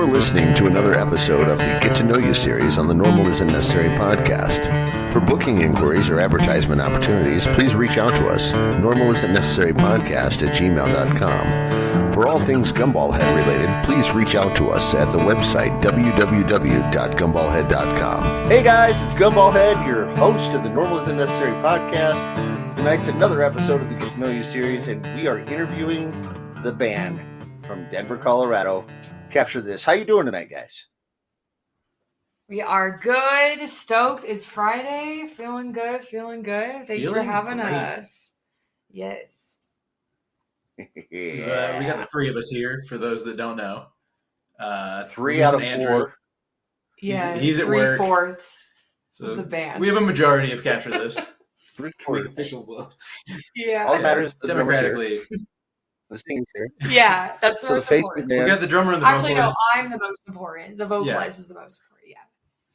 listening to another episode of the Get to Know You series on the Normal Isn't Necessary podcast. For booking inquiries or advertisement opportunities, please reach out to us, normalisn'tnecessarypodcast@gmail.com. For all things Gumballhead related, please reach out to us at the website www.gumballhead.com. Hey guys, it's Gumballhead, your host of the Normal Isn't Necessary podcast. Tonight's another episode of the Get to Know You series, and we are interviewing the band from Denver, Colorado. Capture This. How you doing tonight, guys? We are good. Stoked. It's Friday. Feeling good. Thanks for having us. Yes. We got the three of us here, for those that don't know. Three out of Andrew. four. Yeah, he's at work. 3/4 So of the band. We have a majority of Capture This. Three official votes. Yeah. All that matters is the democratically. The singing's here. Yeah, that's the So the most face important. man. We got the drummer and the Actually, no, vocalist. I'm the most important. The vocalist is the most important, yeah.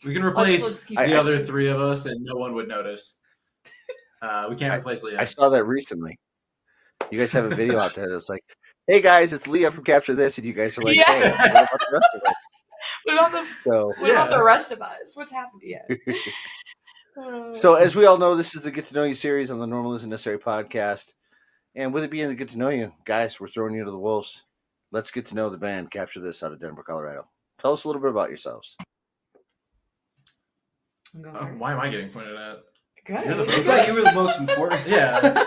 We can replace Let's keep the it. other three of us, and no one would notice. We can't replace Leah. I saw that recently. You guys have a video out there that's like, hey guys, it's Leah from Capture This, and you guys are like, Yeah. hey, what about the rest of us? What about the So, what about the rest of us? What's happened yet? so as we all know, this is the Get to Know You series on the Normal Isn't Necessary podcast. And with it being the Get to Know You, guys, we're throwing you to the wolves. Let's get to know the band Capture This out of Denver, Colorado. Tell us a little bit about yourselves. Why am I getting pointed at? Good. You're the I thought you were the most important. Yeah.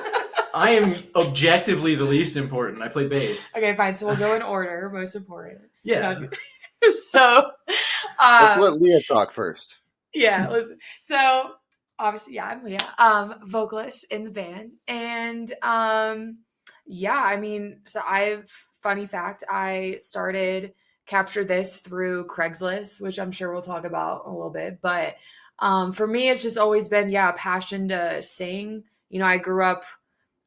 I am objectively the least important. I play bass. Okay, fine. So we'll go in order. Most important. Yeah. So, Let's let Leah talk first. yeah. So obviously, yeah, I'm Leah, vocalist in the band, and yeah, I mean, so funny fact, I started Capture This through Craigslist, which I'm sure we'll talk about a little bit, but for me, it's just always been a passion to sing. You know, I grew up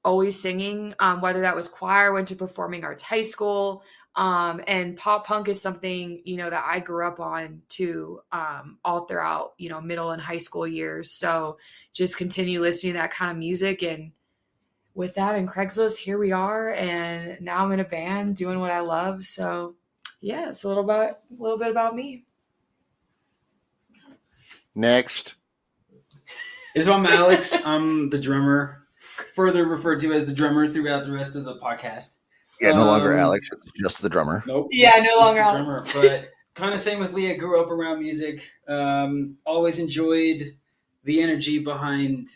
always singing, whether that was choir, went to performing arts high school. And pop punk is something, that I grew up on too, all throughout, middle and high school years. So just continue listening to that kind of music. And with that and Craigslist, here we are. And now I'm in a band doing what I love. So yeah, it's a little bit about me. Next. So I'm Alex. I'm the drummer, further referred to as the drummer throughout the rest of the podcast. Yeah, no longer Alex. It's just the drummer. Nope. Yeah, it's no just longer the Alex. drummer. But kind of same with Leah. Grew up around music. Always enjoyed the energy behind,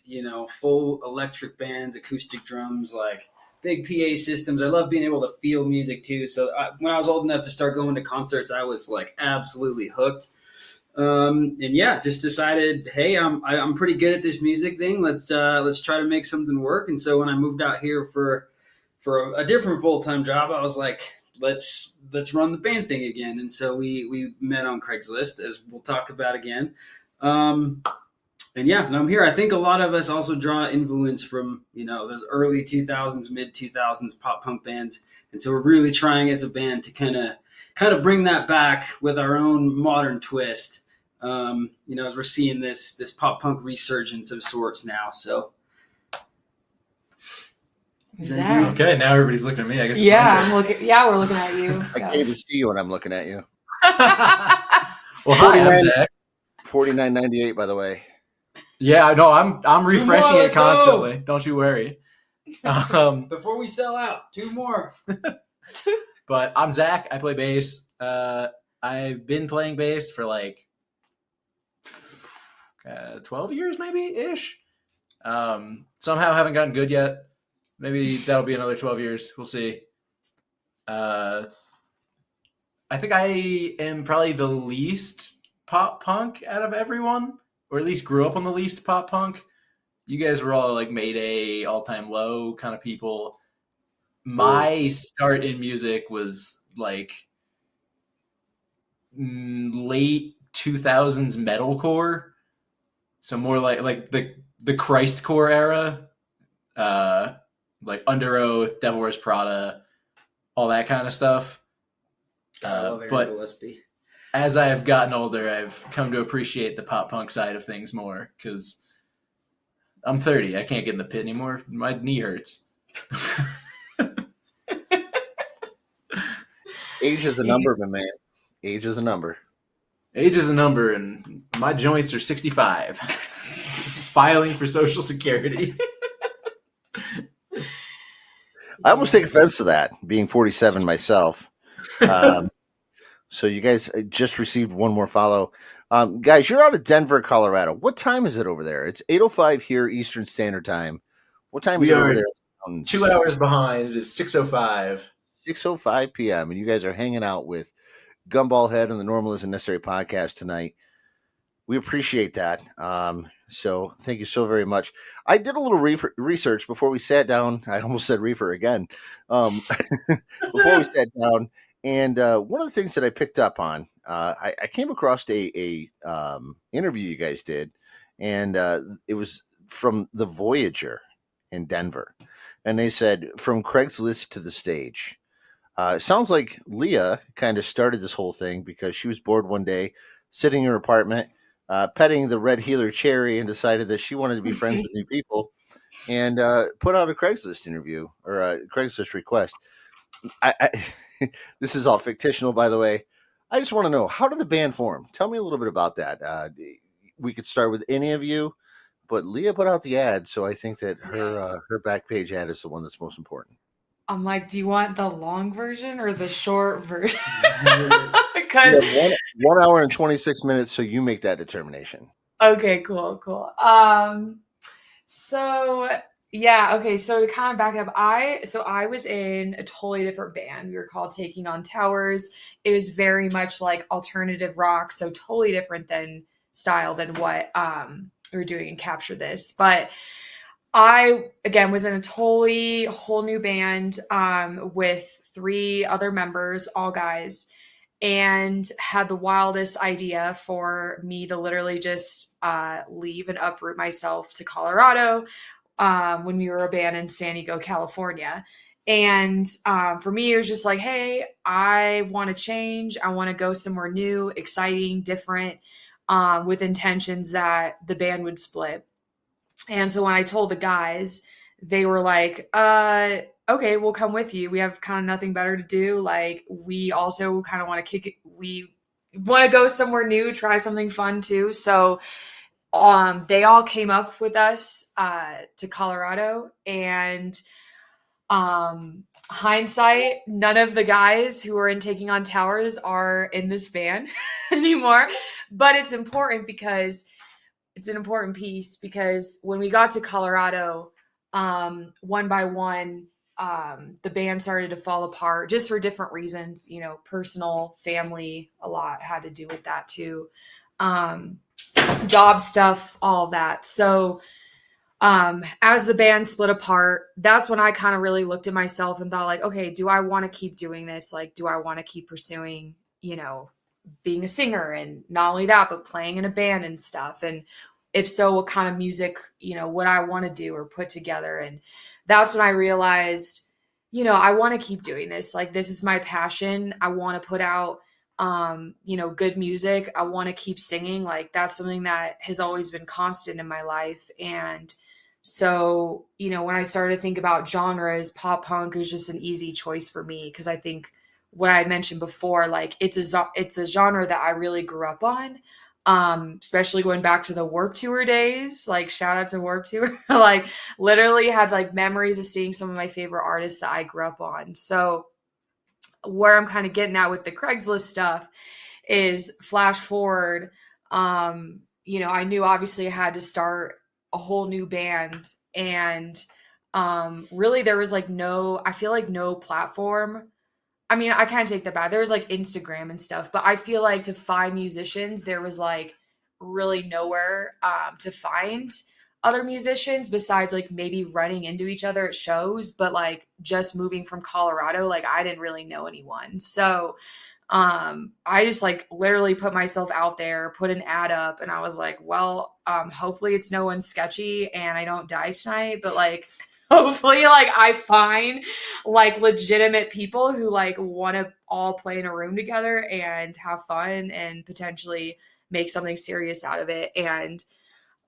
full electric bands, acoustic drums, like big PA systems. I love being able to feel music too. So when I was old enough to start going to concerts, I was like absolutely hooked. And yeah, just decided, hey, I'm pretty good at this music thing. Let's try to make something work. And so when I moved out here for a different full-time job, I was like, let's run the band thing again. And so we met on Craigslist, as we'll talk about again. And yeah, and I'm here. I think a lot of us also draw influence from, those early 2000s, mid 2000s pop punk bands. And so we're really trying as a band to kind of bring that back with our own modern twist. As we're seeing this pop punk resurgence of sorts now. So Exactly. Okay, now everybody's looking at me. I guess. Yeah, we're looking at you. I can't even see you when I'm looking at you. Well, hi, I'm Zach. $49.98, by the way. Yeah, I know. I'm refreshing more, it constantly. Don't you worry. before we sell out, 2 more. But I'm Zach. I play bass. I've been playing bass for like 12 years, maybe ish. Somehow haven't gotten good yet. Maybe that'll be another 12 years. We'll see. I think I am probably the least pop punk out of everyone, or at least grew up on the least pop punk. You guys were all like Mayday, All Time Low kind of people. My start in music was like late 2000s metalcore. So more like the Christcore era. Like Under Oath, Devil Wears Prada, all that kind of stuff. But as I have gotten older, I've come to appreciate the pop punk side of things more because I'm 30. I can't get in the pit anymore. My knee hurts. Age is a number, my man. Age is a number. Age is a number, and my joints are 65. Filing for Social Security. I almost take offense to that, being 47 myself. So you guys just received one more follow. Guys, you're out of Denver, Colorado. What time is it over there? It's 8:05 here, Eastern Standard Time. What time is We it over are there? 2 hours behind. It is 6:05. 6:05 p.m. And you guys are hanging out with Gumball Head on the Normal Isn't Necessary podcast tonight. We appreciate that. So thank you so very much. I did a little research before we sat down. I almost said reefer again. Before we sat down, and one of the things that I picked up on, I came across a interview you guys did, and it was from the Voyager in Denver, and they said from Craigslist to the stage. It sounds like Leah kind of started this whole thing because she was bored one day, sitting in her apartment, petting the red healer cherry, and decided that she wanted to be friends with new people, and put out a Craigslist interview or a Craigslist request. I this is all fictional, by the way. I just want to know, how did the band form? Tell me a little bit about that. We could start with any of you, but Leah put out the ad, so I think that her back page ad is the one that's most important. I'm like, do you want the long version or the short version? You Because have 1 hour and 26 minutes, so you make that determination. okay, cool. So yeah, okay. So to kind of back up, I was in a totally different band. We were called Taking on Towers. It was very much like alternative rock, so totally different than style than what we were doing in Capture This. But I again was in a totally whole new band with 3 other members, all guys, and had the wildest idea for me to literally just leave and uproot myself to Colorado when we were a band in San Diego, California. And for me, it was just like, hey, I want to change. I want to go somewhere new, exciting, different, with intentions that the band would split. And so when I told the guys, they were like, okay, we'll come with you. We have kind of nothing better to do. Like, we also kind of want to kick it. We want to go somewhere new, try something fun too. So they all came up with us to Colorado, and hindsight, none of the guys who are in Taking on Towers are in this band anymore. But it's important because it's an important piece, because when we got to Colorado, one by one, the band started to fall apart just for different reasons, personal, family, a lot had to do with that too. Job stuff, all of that. So, as the band split apart, that's when I kind of really looked at myself and thought, like, okay, do I want to keep doing this? Like, do I want to keep pursuing, being a singer, and not only that, but playing in a band and stuff? And if so, what kind of music, would I want to do or put together? And that's when I realized, I want to keep doing this. Like, this is my passion. I want to put out, good music. I want to keep singing. Like, that's something that has always been constant in my life. And so, when I started to think about genres, pop punk is just an easy choice for me, because I think what I mentioned before, like, it's a genre that I really grew up on. Especially going back to the Warped Tour days, like, shout out to Warped Tour. Like, literally had like memories of seeing some of my favorite artists that I grew up on. So where I'm kind of getting at with the Craigslist stuff is, flash forward, I knew obviously I had to start a whole new band, and really there was like I feel like no platform. I mean, I kind of take that back. There was like Instagram and stuff, but I feel like to find musicians, there was like really nowhere to find other musicians besides like maybe running into each other at shows. But like, just moving from Colorado, like, I didn't really know anyone. So I just like literally put myself out there, put an ad up, and I was like, well, hopefully it's no one sketchy and I don't die tonight, but like, hopefully, like, I find like legitimate people who like want to all play in a room together and have fun and potentially make something serious out of it. And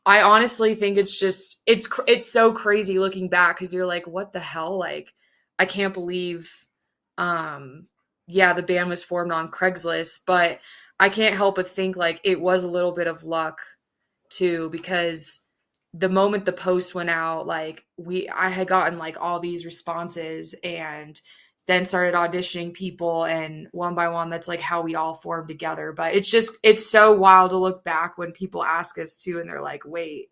I honestly think it's so crazy looking back, because you're like, what the hell? Like, I can't believe, yeah, the band was formed on Craigslist, but I can't help but think like it was a little bit of luck too, because the moment the post went out, like I had gotten like all these responses and then started auditioning people, and one by one, that's like how we all formed together. But it's so wild to look back when people ask us to, and they're like, wait,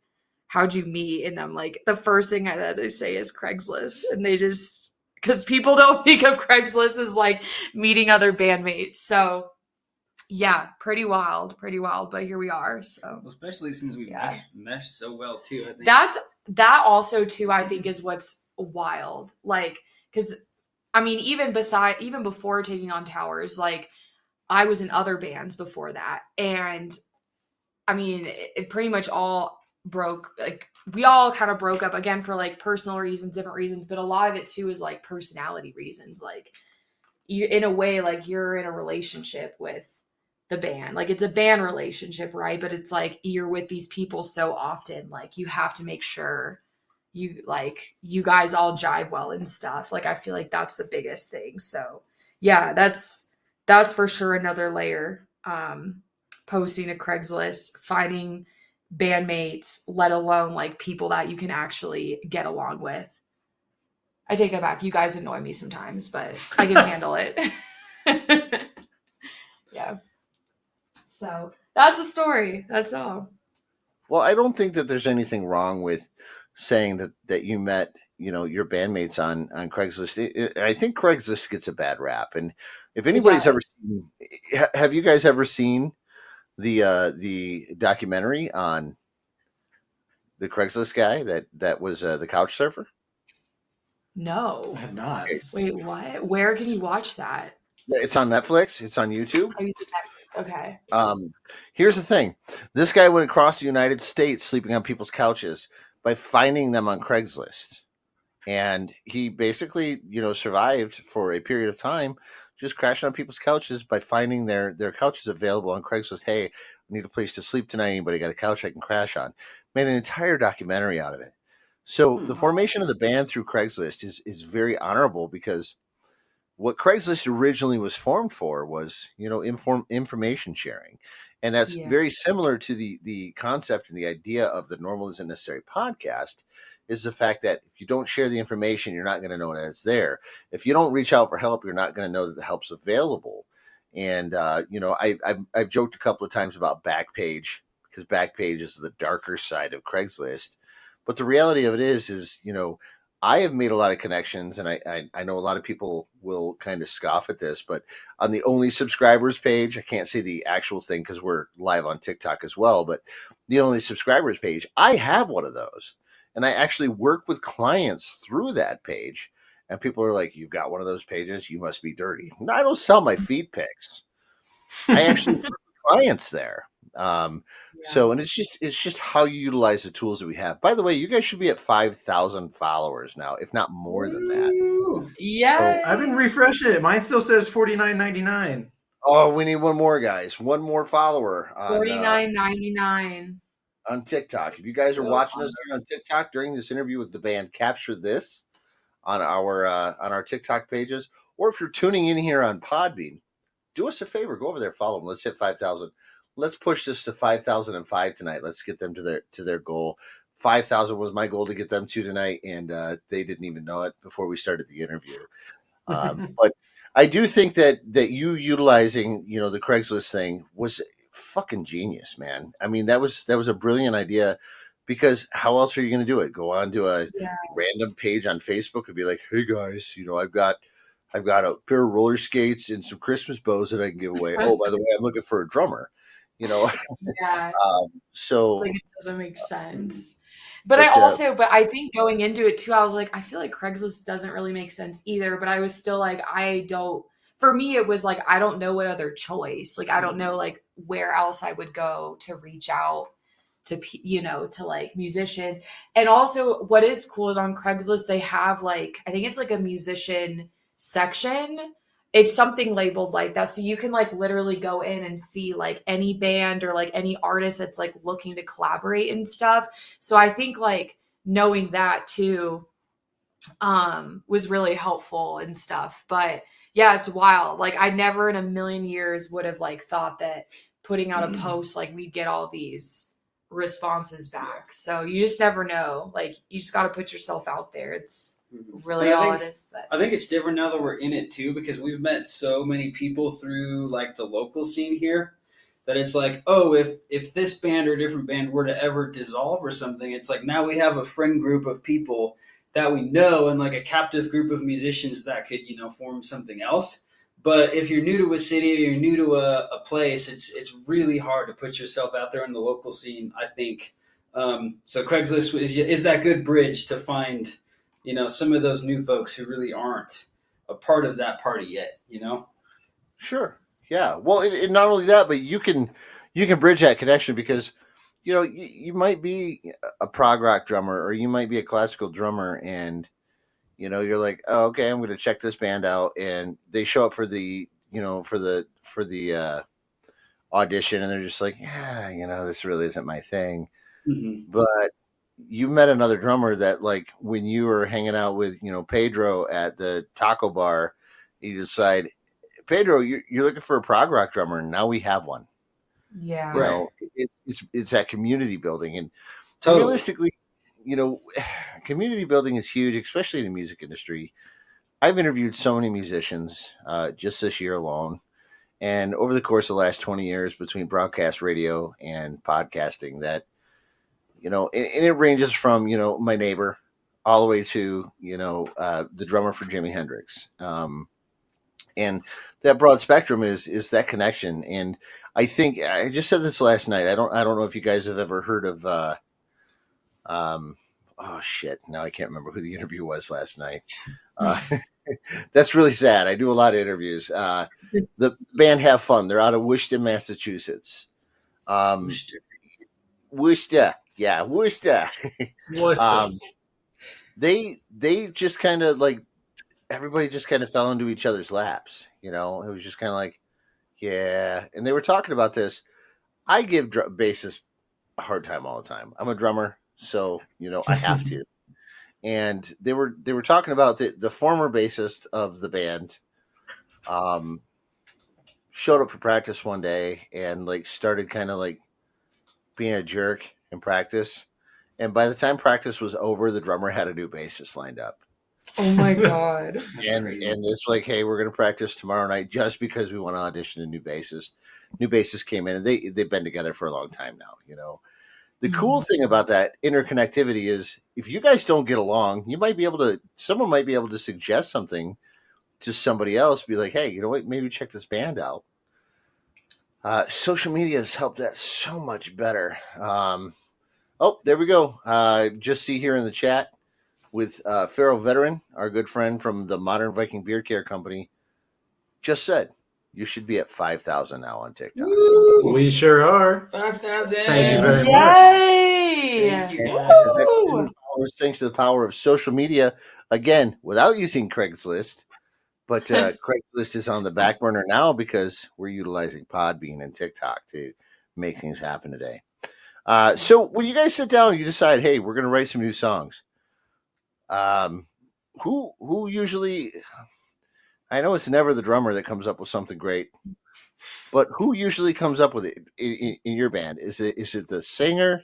how'd you meet? And I'm like, the first thing that they say is Craigslist. And they just, because people don't think of Craigslist as like meeting other bandmates. So yeah, pretty wild, but here we are. So Well, especially since we Yeah. meshed so well too. I think that also too, I think, is what's wild. Like, because I mean, even before taking on Towers, like I was in other bands before that, and I mean, it pretty much all broke. Like we all kind of broke up again for like personal reasons, different reasons, but a lot of it too is like personality reasons. Like you, in a way, like you're in a relationship with the band. Like it's a band relationship, right? But it's like you're with these people so often, like you have to make sure you guys all jive well and stuff. Like I feel like that's the biggest thing. So yeah, that's for sure another layer. Posting to Craigslist, finding bandmates, let alone like people that you can actually get along with. I take it back. You guys annoy me sometimes, but I can handle it. Yeah. So that's the story. That's all. Well, I don't think that there's anything wrong with saying that you met, your bandmates on Craigslist. I think Craigslist gets a bad rap, and if anybody's ever seen, have you guys ever seen the documentary on the Craigslist guy that was the couch surfer? No. I have not. Okay. Wait, what? Where can you watch that? It's on Netflix. It's on YouTube. I use Netflix. Okay. Here's the thing: this guy went across the United States sleeping on people's couches by finding them on Craigslist, and he basically, survived for a period of time, just crashing on people's couches by finding their couches available on Craigslist. Hey, I need a place to sleep tonight. Anybody got a couch I can crash on? Made an entire documentary out of it. So the formation of the band through Craigslist is very honorable, because what Craigslist originally was formed for was, information sharing. And that's Yeah. very similar to the concept and the idea of the Normal Isn't Necessary podcast, is the fact that if you don't share the information, you're not going to know that it's there. If you don't reach out for help, you're not going to know that the help's available. And, I've joked a couple of times about Backpage, because Backpage is the darker side of Craigslist. But the reality of it is, I have made a lot of connections, and I know a lot of people will kind of scoff at this, but on the Only Subscribers page, I can't say the actual thing because we're live on TikTok as well, but the Only Subscribers page, I have one of those. And I actually work with clients through that page. And people are like, you've got one of those pages, you must be dirty. No, I don't sell my feed pics. I actually work with clients there. So, and it's just how you utilize the tools that we have. By the way, you guys should be at 5,000 followers now, if not more than that. Yeah. I've been refreshing it. Mine still says $49.99. Oh, we need one more, guys. One more follower on $49.99 on TikTok. If you guys are watching us on TikTok during this interview with the band, capture this on our TikTok pages, or if you're tuning in here on Podbean, do us a favor, go over there, follow them. Let's hit 5,000. Let's push this to 5,005 tonight. Let's get them to their goal. 5,000 was my goal to get them to tonight, and they didn't even know it before we started the interview. But I do think that you utilizing, the Craigslist thing was fucking genius, man. I mean, that was a brilliant idea, because how else are you going to do it? Go on to a random page on Facebook and be like, hey guys, I've got a pair of roller skates and some Christmas bows that I can give away. Oh, by the way, I'm looking for a drummer. Yeah. So like it doesn't make sense. But I think going into it too, I was like, I feel like Craigslist doesn't really make sense either. But I was still like, for me, it was like, I don't know what other choice. Like, I don't know like where else I would go to reach out to, to like musicians. And also what is cool is on Craigslist, they have like, I think it's like a musician section. It's something labeled like that. So you can like literally go in and see like any band or like any artist that's like looking to collaborate and stuff. So I think like knowing that too was really helpful and stuff. But yeah, it's wild. Like I never in a million years would have like thought that putting out a post, like we'd get all these responses back. So you just never know. Like you just got to put yourself out there. It's really But all it is. But I think it's different now that we're in it too, because we've met so many people through like the local scene here that it's like, oh, if this band or different band were to ever dissolve or something, it's like now we have a friend group of people that we know and like a captive group of musicians that could, form something else. But if you're new to a city or you're new to a place, it's really hard to put yourself out there in the local scene, I think. So Craigslist is that good bridge to find, some of those new folks who really aren't a part of that party yet, Sure. Yeah. Well, it not only that, but you can bridge that connection because, you might be a prog rock drummer or you might be a classical drummer and, you're like, oh, okay, I'm going to check this band out. And they show up for the, for the audition and they're just like, yeah, this really isn't my thing. Mm-hmm. But you met another drummer that like when you were hanging out with, Pedro at the taco bar, you decide, Pedro, you're looking for a prog rock drummer, and now we have one. yeah, Right. It's that community building, and Totally. realistically, community building is huge, especially in the music industry. I've interviewed so many musicians just this year alone, and over the course of the last 20 years, between broadcast radio and podcasting, that and it ranges from my neighbor all the way to the drummer for Jimi Hendrix. And that broad spectrum is that connection. And I think I just said this last night. I don't know if you guys have ever heard of oh shit, now I can't remember who the interview was last night. That's really sad. I do a lot of interviews. The band Have Fun. They're out of Worcester, Massachusetts. Worcester. Yeah, Worcester. They just kind of like everybody just kind of fell into each other's laps. It was just kind of like, yeah. And they were talking about this. I give bassists a hard time all the time. I'm a drummer, so I have to. And they were talking about the former bassist of the band. Showed up for practice one day and like started kind of like being a jerk in practice. And by the time practice was over, the drummer had a new bassist lined up. oh my god, And it's like, hey, we're going to practice tomorrow night just because we want to audition a new bassist. New bassist came in and they've been together for a long time now. The cool thing about that interconnectivity is if you guys don't get along, someone might be able to suggest something to somebody else, be like, hey, you know what, maybe check this band out. Social media has helped that so much better. Oh, there we go. Just see here in the chat with Pharaoh Veteran, our good friend from the Modern Viking Beard Care Company, just said you should be at 5,000 now on TikTok. Woo! We sure are. 5,000. Thank you very much. yay! Thank you, guys. Thanks to the power of social media, again, without using Craigslist. But Craigslist is on the back burner now because we're utilizing Podbean and TikTok to make things happen today. So when you guys sit down and you decide, hey, we're going to write some new songs, who usually, I know it's never the drummer that comes up with something great, but who usually comes up with it in your band? Is it the singer?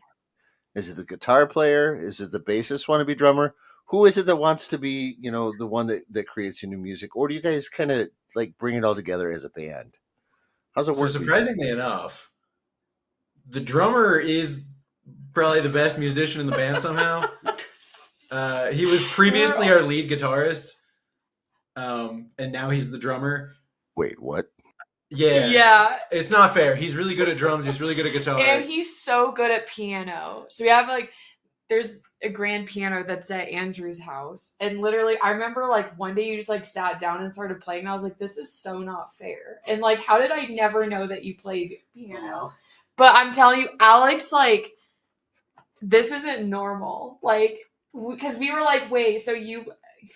Is it the guitar player? Is it the bassist wannabe drummer? Who is it that wants to be, the one that creates your new music? Or do you guys kind of like bring it all together as a band? How's it work? So surprisingly enough, the drummer is probably the best musician in the band somehow. He was previously our lead guitarist, and now he's the drummer. Wait, what? Yeah. It's not fair. He's really good at drums. He's really good at guitar. And he's so good at piano. So we have there's a grand piano that's at Andrew's house. And literally, I remember one day you just sat down and started playing. And I was like, this is so not fair. And how did I never know that you played piano? But I'm telling you, Alex, this isn't normal. Because we were wait, so you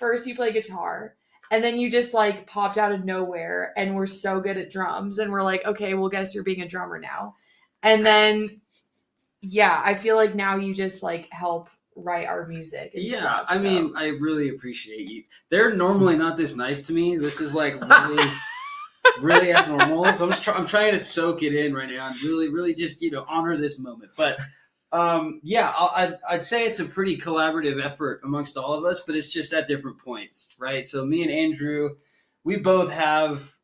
play guitar. And then you just popped out of nowhere and we're so good at drums. And we're like, okay, well, guess you're being a drummer now. And then, yeah, I feel like now you just help write our music. And Yeah, stuff, I so. mean, I really appreciate you. They're normally not this nice to me. This is like really, really abnormal. So I'm trying to soak it in right now and really just honor this moment. But yeah, I'd say it's a pretty collaborative effort amongst all of us, but it's just at different points, right? So me and Andrew, we both have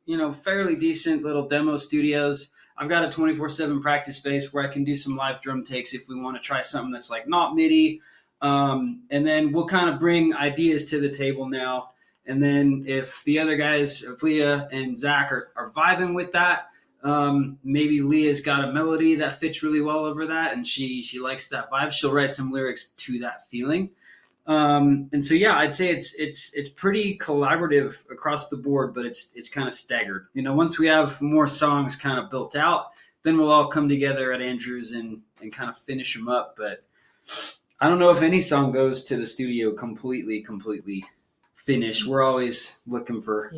fairly decent little demo studios. I've got a 24/7 practice space where I can do some live drum takes if we want to try something that's like not MIDI. And then we'll kind of bring ideas to the table now. And then if the other guys, if Leah and Zach are vibing with that, maybe Leah's got a melody that fits really well over that, and she likes that vibe. She'll write some lyrics to that feeling. And so yeah, I'd say it's pretty collaborative across the board, but it's kind of staggered. Once we have more songs kind of built out, then we'll all come together at Andrews and kind of finish them up. But I don't know if any song goes to the studio completely finished. We're always looking for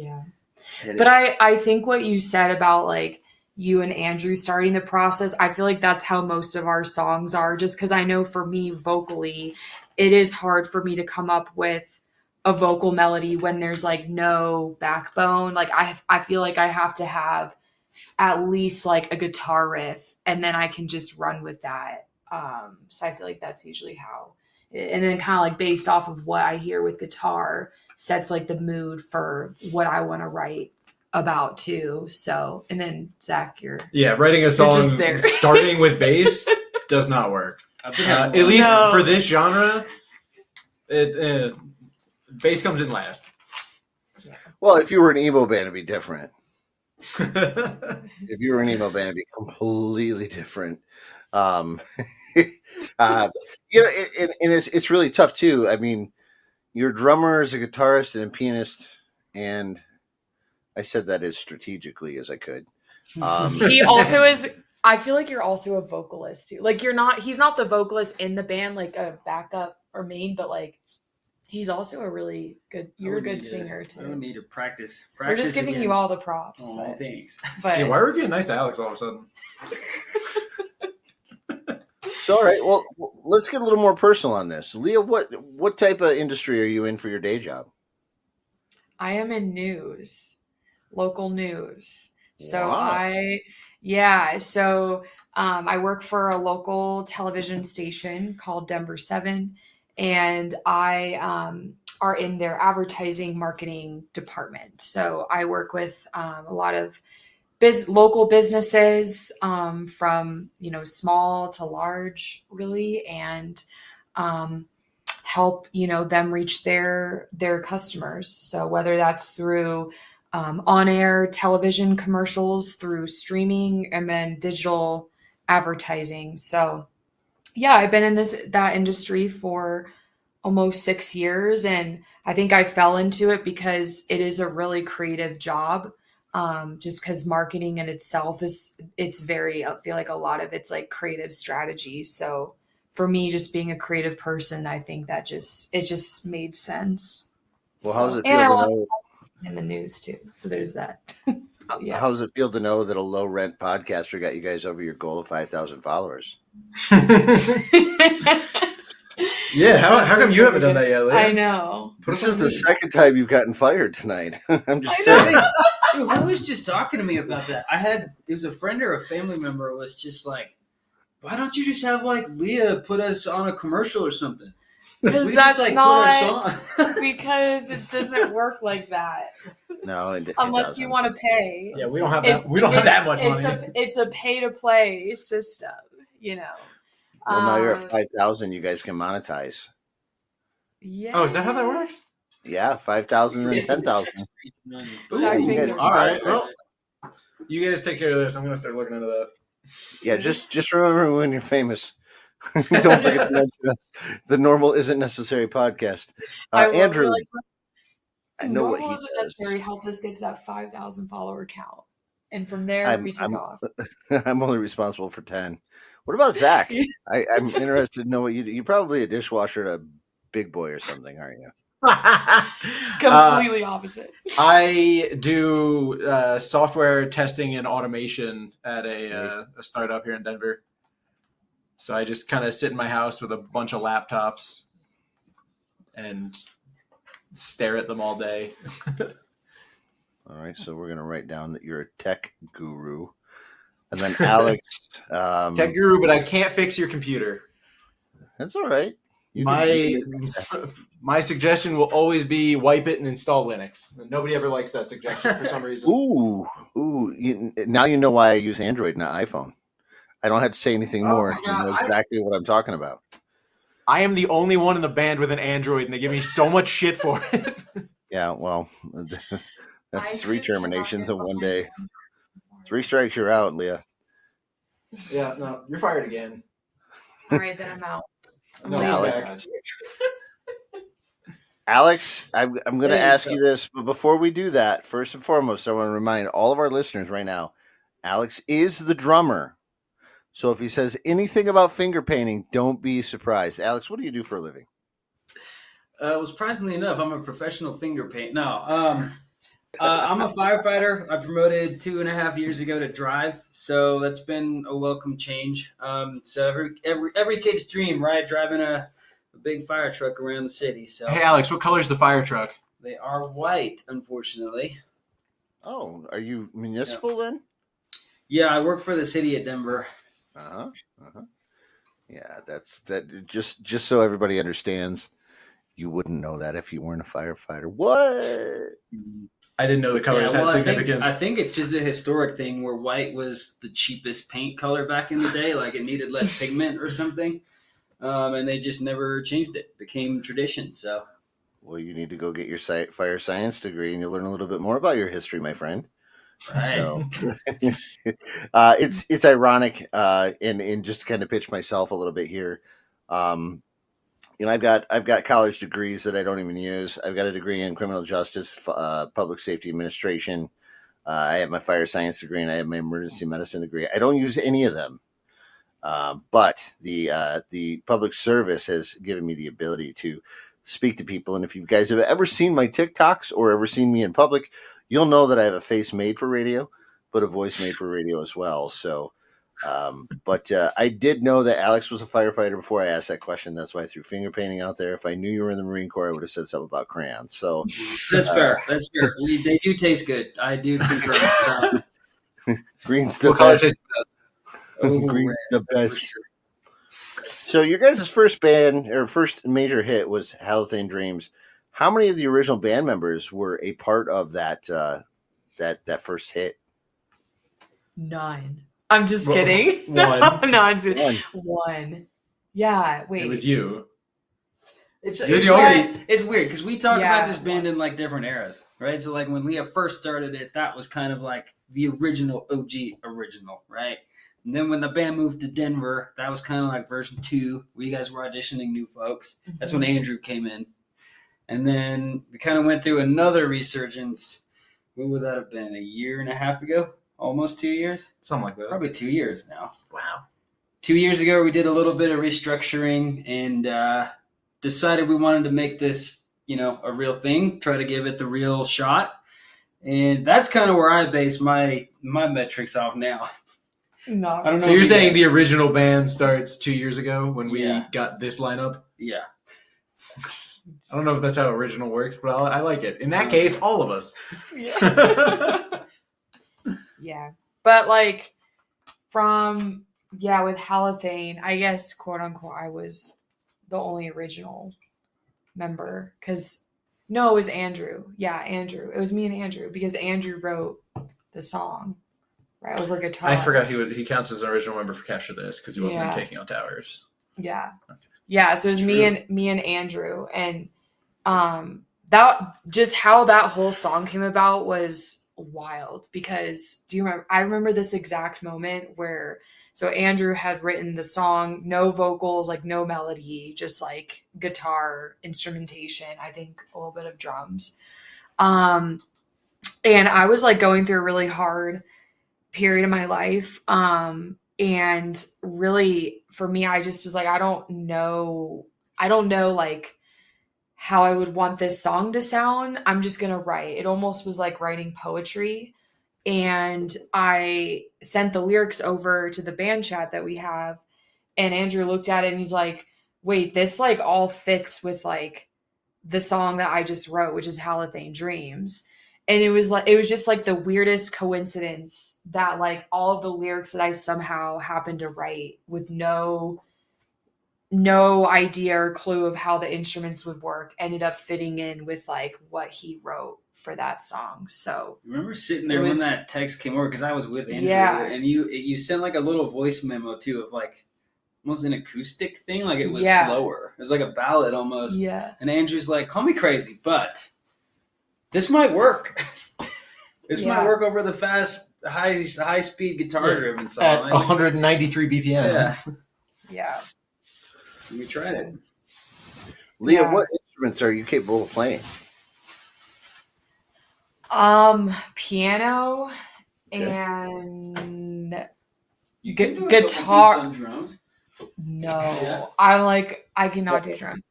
edits. But I think what you said about like you and Andrew starting the process, I feel like that's how most of our songs are, just because I know for me vocally, it is hard for me to come up with a vocal melody when there's like no backbone. Like I feel like I have to have at least like a guitar riff, and then I can just run with that. So I feel like that's usually how, and then kind of like based off of what I hear with guitar sets like the mood for what I want to write about too. So, and then Zach, writing a song just there. starting with bass does not work. At least for this genre, bass comes in last. Yeah. Well, if you were an emo band, it'd be different. If you were an emo band, it'd be completely different. And it's really tough too. I mean, your drummer is a guitarist and a pianist, and I said that as strategically as I could. He also is. I feel like you're also a vocalist too. Like he's not the vocalist in the band, like a backup or main, but like he's also a really good. You're a good singer too. I don't need to practice. We're just giving again. you all the props. Oh, but, thanks. But Yeah, why are we being nice to Alex all of a sudden? So, all right. Well, let's get a little more personal on this. Leah, what type of industry are you in for your day job? I am in news, local news. So Wow. I work for a local television station called Denver 7, and I are in their advertising marketing department. So I work with a lot of local businesses, from small to large, really, and help them reach their customers. So whether that's through on-air television commercials, through streaming, and then digital advertising. So yeah, I've been in that industry for almost 6 years, and I think I fell into it because it is a really creative job. Just because marketing in itself it's very, I feel like a lot of it's like creative strategy. So for me, just being a creative person, I think that it just made sense. Well, how's it and feel I to love know? in the news too. So there's that. Yeah. How's it feel to know that a low rent podcaster got you guys over your goal of 5,000 followers? Yeah, how come you haven't done that yet, Leah? I know. This is the second time you've gotten fired tonight. I'm just I saying. know. Dude, who was just talking to me about that? It was a friend or a family member was just like, why don't you just have like Leah put us on a commercial or something? Because We that's just, like, not put our song- because it doesn't work like that. No, it Unless you doesn't. want to pay. Yeah, we don't have that. We don't have that much money. It's a pay to play system, Well, now you're at 5,000. You guys can monetize. Yeah. Oh, is that how that works? Yeah, 5,000 and 10,000. Tax Ooh, things you are All right. fine. Well, you guys take care of this. I'm gonna start looking into that. Yeah, just remember when you're famous. Don't forget to mention us. The Normal Isn't Necessary podcast. Andrew, I know what he Normal isn't does. necessary. Help us get to that 5,000 follower count, and from there we took off. I'm only responsible for 10. What about Zach? I'm interested to know what you're probably a dishwasher at a Big Boy or something, aren't you? Completely opposite. I do software testing and automation at a startup here in Denver. So I just kind of sit in my house with a bunch of laptops and stare at them all day. All right, so we're gonna write down that you're a tech guru, and then Alex. Tech guru, but I can't fix your computer. That's all right. My suggestion will always be wipe it and install Linux. Nobody ever likes that suggestion for some reason. Now you know why I use Android, not iPhone. I don't have to say anything more. my You God, know exactly what I'm talking about. I am the only one in the band with an Android, and they give me so much shit for it. Yeah, well, I that's 3 just terminations in cannot one get day. behind them. 3 strikes, you're out, Leah. Yeah, no, you're fired again. All right, then I'm out. I'm No, leaving. Alex. Alex, I'm going to Hey, ask so- you this, but before we do that, first and foremost, I want to remind all of our listeners right now, Alex is the drummer. So if he says anything about finger painting, don't be surprised. Alex, what do you do for a living? Well, surprisingly enough, I'm a professional finger paint. No, I'm a firefighter. I promoted 2.5 years ago to drive, so that's been a welcome change. So every kid's dream, right? Driving a big fire truck around the city. So Hey, Alex, what color is the fire truck? they are white, unfortunately. Oh, are you municipal then? Yeah, I work for the city of Denver. Uh-huh. Uh-huh. Yeah, that's that. Just so everybody understands, you wouldn't know that if you weren't a firefighter. What? I didn't know the colors had significance. I think it's just a historic thing where white was the cheapest paint color back in the day. Like it needed less pigment or something. And they just never changed it. It became tradition. So, Well, you need to go get your fire science degree, and you'll learn a little bit more about your history, my friend. right. So, it's ironic, and just to kind of pitch myself a little bit here. I've got college degrees that I don't even use. I've got a degree in criminal justice, public safety administration. I have my fire science degree, and I have my emergency medicine degree. I don't use any of them. But the public service has given me the ability to speak to people. And if you guys have ever seen my TikToks or ever seen me in public, you'll know that I have a face made for radio, but a voice made for radio as well. So, but I did know that Alex was a firefighter before I asked that question. That's why I threw finger painting out there. If I knew you were in the Marine Corps, I would have said something about crayons. So That's fair. That's fair. They do taste good. I do concur. So. green's the What color best. is Oh, Green's the red, for best. sure. So your guys' first band or first major hit was Halothane Dreams. How many of the original band members were a part of that that first hit? 9. I'm just Well, kidding. one. No, I'm just One. 1. Yeah, wait. It was you. It's You're the only- weird. It's weird because we talk Yeah. about this band in like different eras, right? So like when Leah first started it, that was kind of like the original OG original, right? And then when the band moved to Denver, that was kind of like version 2, where you guys were auditioning new folks. That's when Andrew came in. And then we kind of went through another resurgence. When would that have been? 1.5 years ago? Almost 2 years? Something like that. Probably 2 years now. Wow. 2 years ago, we did a little bit of restructuring and decided we wanted to make this, a real thing, try to give it the real shot. And that's kind of where I base my metrics off now. No. I don't know. So if you're you saying guys- the original band starts 2 years ago when we Yeah. got this lineup? Yeah. I don't know if that's how original works, but I like it. In that case, all of us. Yeah. But like with Halothane, I guess quote unquote I was the only original member because no, it was Andrew. Yeah, Andrew. It was me and Andrew because Andrew wrote the song right over guitar. I forgot he counts as an original member for Capture This because he wasn't Yeah. taking out towers. Yeah. Okay. Yeah, so it was me and Andrew and that just how that whole song came about was wild because I remember this exact moment where so Andrew had written the song, no vocals, like no melody, just like guitar instrumentation, I think a little bit of drums. And I was like going through a really hard period of my life. And really for me, I just was like, I don't know like how I would want this song to sound. I'm just going to write. It almost was like writing poetry. And I sent the lyrics over to the band chat that we have. And Andrew looked at it and he's like, wait, this like all fits with like the song that I just wrote, which is Halothane Dreams. And it was just like the weirdest coincidence that like all of the lyrics that I somehow happened to write with no idea or clue of how the instruments would work ended up fitting in with like what he wrote for that song. So I remember sitting there when that text came over, because I was with Andrew, Yeah. and you sent like a little voice memo too of like almost an acoustic thing, like it was Yeah. slower. It was like a ballad almost. Yeah. And Andrew's like, call me crazy, but this might work. This might work over the fast, high speed guitar driven song. At 193 BPM. Yeah. Yeah. We tried it. Leah, Yeah. what instruments are you capable of playing? Piano Okay. and You can do guitar. some drums. No, Yeah. I cannot do drums.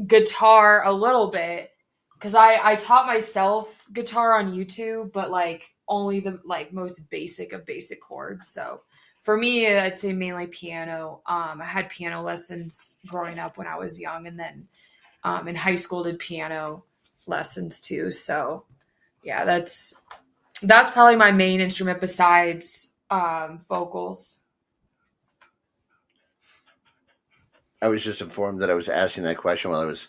Guitar a little bit, because I taught myself guitar on YouTube, but like only the like most basic of basic chords. So for me, I'd say mainly piano. I had piano lessons growing up when I was young, and then in high school did piano lessons too. So yeah, that's probably my main instrument besides vocals. I was just informed that I was asking that question while I was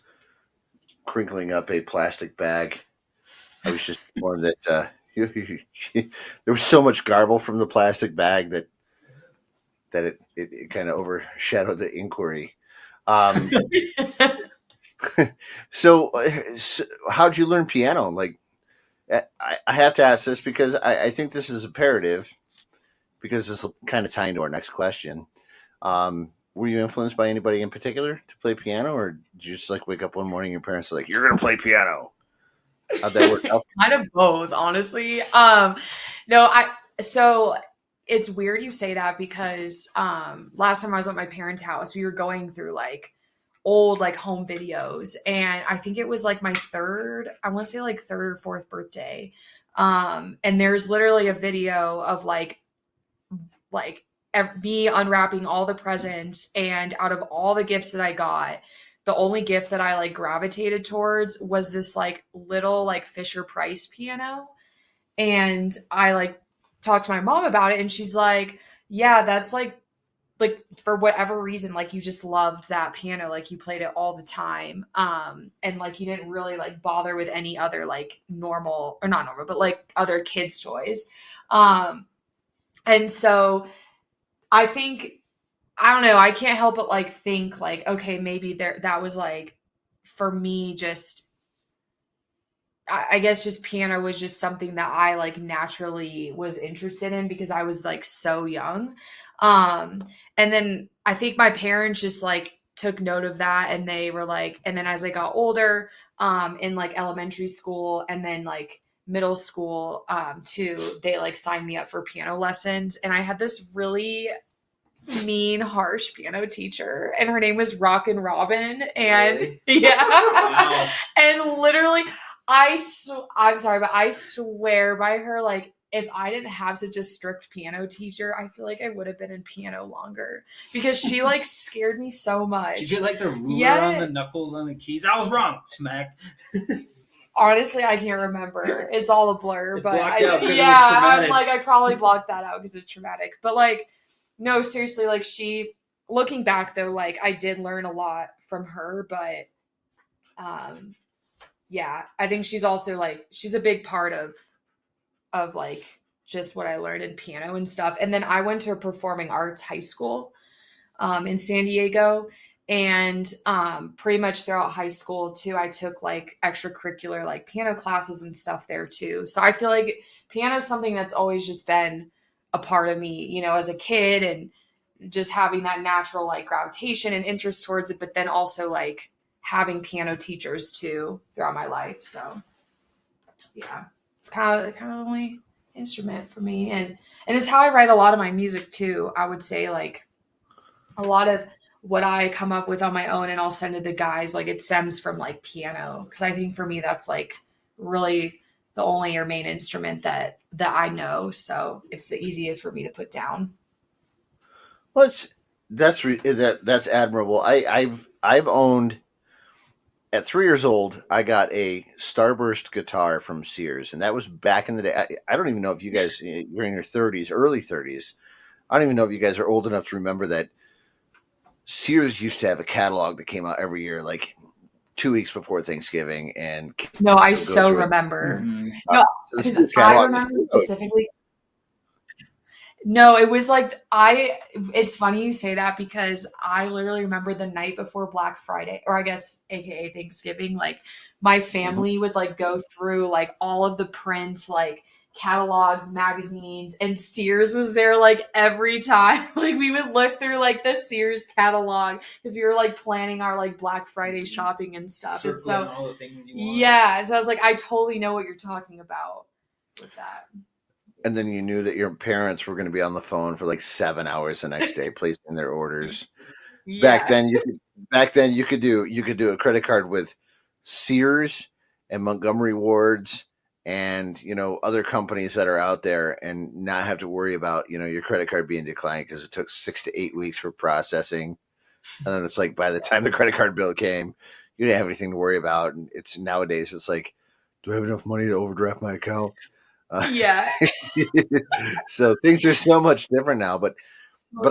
crinkling up a plastic bag. I was just informed that there was so much garble from the plastic bag that it kind of overshadowed the inquiry. So how'd you learn piano? Like, I have to ask this because I think this is imperative, because this will kind of tie into our next question. Were you influenced by anybody in particular to play piano, or did you just like wake up one morning and your parents are like, "You're gonna play piano"? How'd that work out? Kind of both, honestly. So it's weird you say that, because last time I was at my parents' house, we were going through like old like home videos, and I think it was like my third or fourth birthday. And there's literally a video of like me unwrapping all the presents, and out of all the gifts that I got, the only gift that I like gravitated towards was this like little like Fisher Price piano. And I like talked to my mom about it, and she's like, yeah, that's like for whatever reason, like you just loved that piano, like you played it all the time. And like you didn't really like bother with any other like normal, or not normal, but like other kids' toys. And so I think, I don't know, I can't help but like think like, okay, maybe that was like, for me, just, I guess just piano was just something that I like naturally was interested in because I was like so young. And then I think my parents just like took note of that, and they were like, and then as I got older, in like elementary school and then like middle school, too, they like signed me up for piano lessons. And I had this really mean, harsh piano teacher, and her name was Rockin' Robin. And yeah, Wow. and literally, I'm sorry, but I swear by her, like if I didn't have such a strict piano teacher, I feel like I would have been in piano longer, because she like scared me so much. Did you get like the ruler on the knuckles on the keys? I was wrong. Smack. Honestly, I can't remember. It's all a blur. It But blocked out 'cause it was I'm traumatic. like, I probably blocked that out because it's traumatic. But like, no, seriously, like looking back though, like I did learn a lot from her. But yeah, I think she's also like, she's a big part of like just what I learned in piano and stuff. And then I went to a performing arts high school in San Diego. And pretty much throughout high school too, I took like extracurricular like piano classes and stuff there too. So I feel like piano is something that's always just been a part of me, you know, as a kid, and just having that natural like gravitation and interest towards it, but then also like having piano teachers too throughout my life. So yeah, it's kind of the only instrument for me, and it's how I write a lot of my music too. I would say like a lot of what I come up with on my own and I'll send to the guys, like it stems from like piano, because I think for me that's like really the only or main instrument that I know, so it's the easiest for me to put down. Well, that's admirable. I've owned at 3 years old. I got a Starburst guitar from Sears, and that was back in the day. I don't even know if you guys you're in your 30s, early 30s. I don't even know if you guys are old enough to remember that Sears used to have a catalog that came out every year, like 2 weeks before Thanksgiving, and No, I would go so through it. remember. Mhm. No, So the because Sears I catalog is remember good. specifically. No, it was like it's funny you say that because I literally remember the night before Black Friday, or I guess AKA Thanksgiving, like my Mhm. family would like go through like all of the print like catalogs, magazines, and Sears was there like every time. Like we would look through like the Sears catalog because we were like planning our like Black Friday shopping and stuff. It's Circling so all the things you want. yeah. So I was like, I totally know what you're talking about with that. And then you knew that your parents were going to be on the phone for like 7 hours the next day placing their orders. Back Yeah. then, you could do a credit card with Sears and Montgomery Wards and other companies that are out there, and not have to worry about your credit card being declined because it took 6 to 8 weeks for processing. And then it's like by the time the credit card bill came, you didn't have anything to worry about. And it's nowadays it's like, do I have enough money to overdraft my account? Yeah. So things are so much different now. But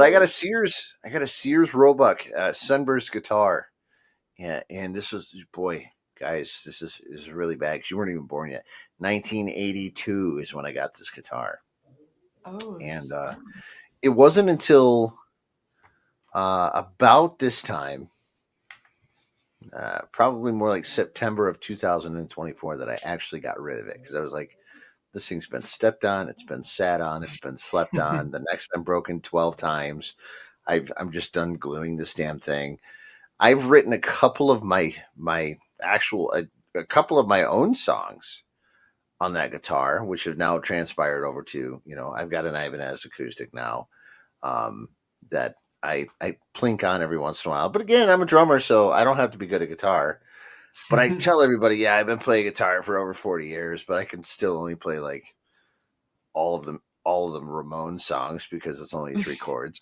I got a Sears Roebuck Sunburst guitar. Yeah, and this was, boy, guys, this is really bad because you weren't even born yet. 1982 is when I got this guitar, Oh. and it wasn't until about this time, probably more like September of 2024, that I actually got rid of it because I was like, this thing's been stepped on, it's been sat on, it's been slept on, the neck's been broken 12 times. I'm just done gluing this damn thing. I've written a couple of my actual a couple of my own songs on that guitar, which have now transpired over to I've got an Ibanez acoustic now, um, that I plink on every once in a while. But again, I'm a drummer, so I don't have to be good at guitar. But I tell everybody, yeah, I've been playing guitar for over 40 years, but I can still only play like all of them Ramones songs because it's only 3 chords.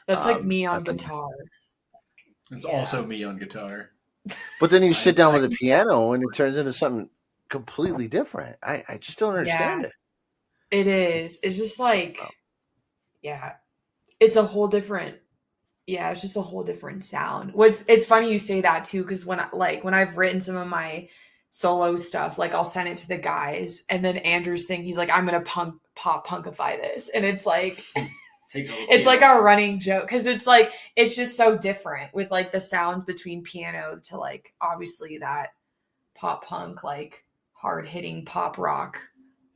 That's like me on I've been guitar. It's Yeah. also me on guitar. But then you sit down with a can- piano and it turns into something completely different. I just don't understand it. It is. It's just like, Oh. yeah, it's a whole different, yeah, it's just a whole different sound. It's funny you say that too, because when I've written some of my solo stuff, like I'll send it to the guys, and then Andrew's thing, he's like, I'm gonna pop punkify this, and it's like, it's like a running joke because it's like it's just so different with like the sounds between piano to like obviously that pop punk like hard hitting pop rock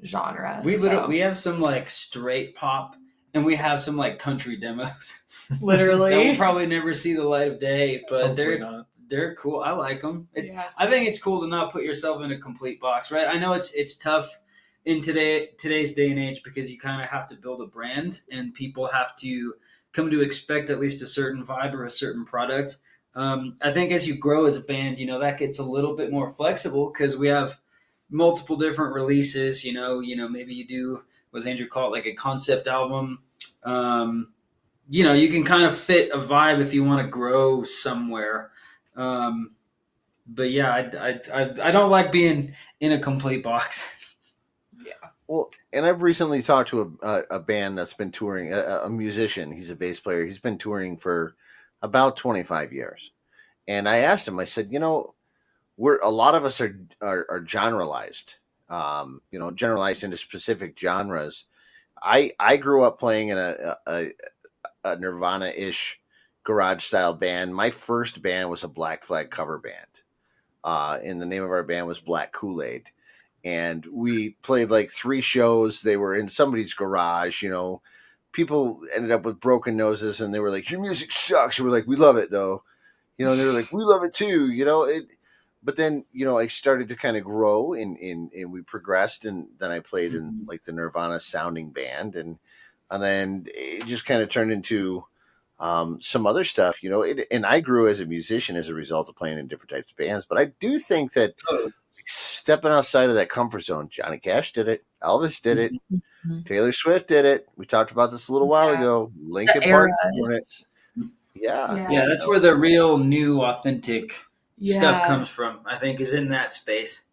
genre. We have some like straight pop, and we have some like country demos. Literally. That will probably never see the light of day, but Hopefully not. they're cool. I like them. Yes. I think it's cool to not put yourself in a complete box, right? I know it's tough in today's day and age because you kind of have to build a brand, and people have to come to expect at least a certain vibe or a certain product. I think as you grow as a band, that gets a little bit more flexible because we have multiple different releases. Maybe you do, what does Andrew call it, like a concept album. You can kind of fit a vibe if you want to grow somewhere. But yeah, I don't like being in a complete box. Yeah. Well, and I've recently talked to a band that's been touring, a musician. He's a bass player. He's been touring for about 25 years. And I asked him, I said, we're a lot of us are generalized, generalized into specific genres. I grew up playing in a Nirvana-ish garage style band. My first band was a Black Flag cover band. And the name of our band was Black Kool-Aid. And we played like 3 shows. They were in somebody's garage, people ended up with broken noses and they were like, your music sucks. And we're like, we love it though. They were like, we love it too, but then, I started to kind of grow and we progressed, and then I played in like the Nirvana sounding band, and then it just kind of turned into some other stuff, and I grew as a musician as a result of playing in different types of bands. But I do think that stepping outside of that comfort zone, Johnny Cash did it, Elvis did it, Taylor Swift did it. We talked about this a little while ago. Linkin Park doing it. Yeah. Yeah, that's where the real new authentic stuff Yeah. comes from, I think, is in that space.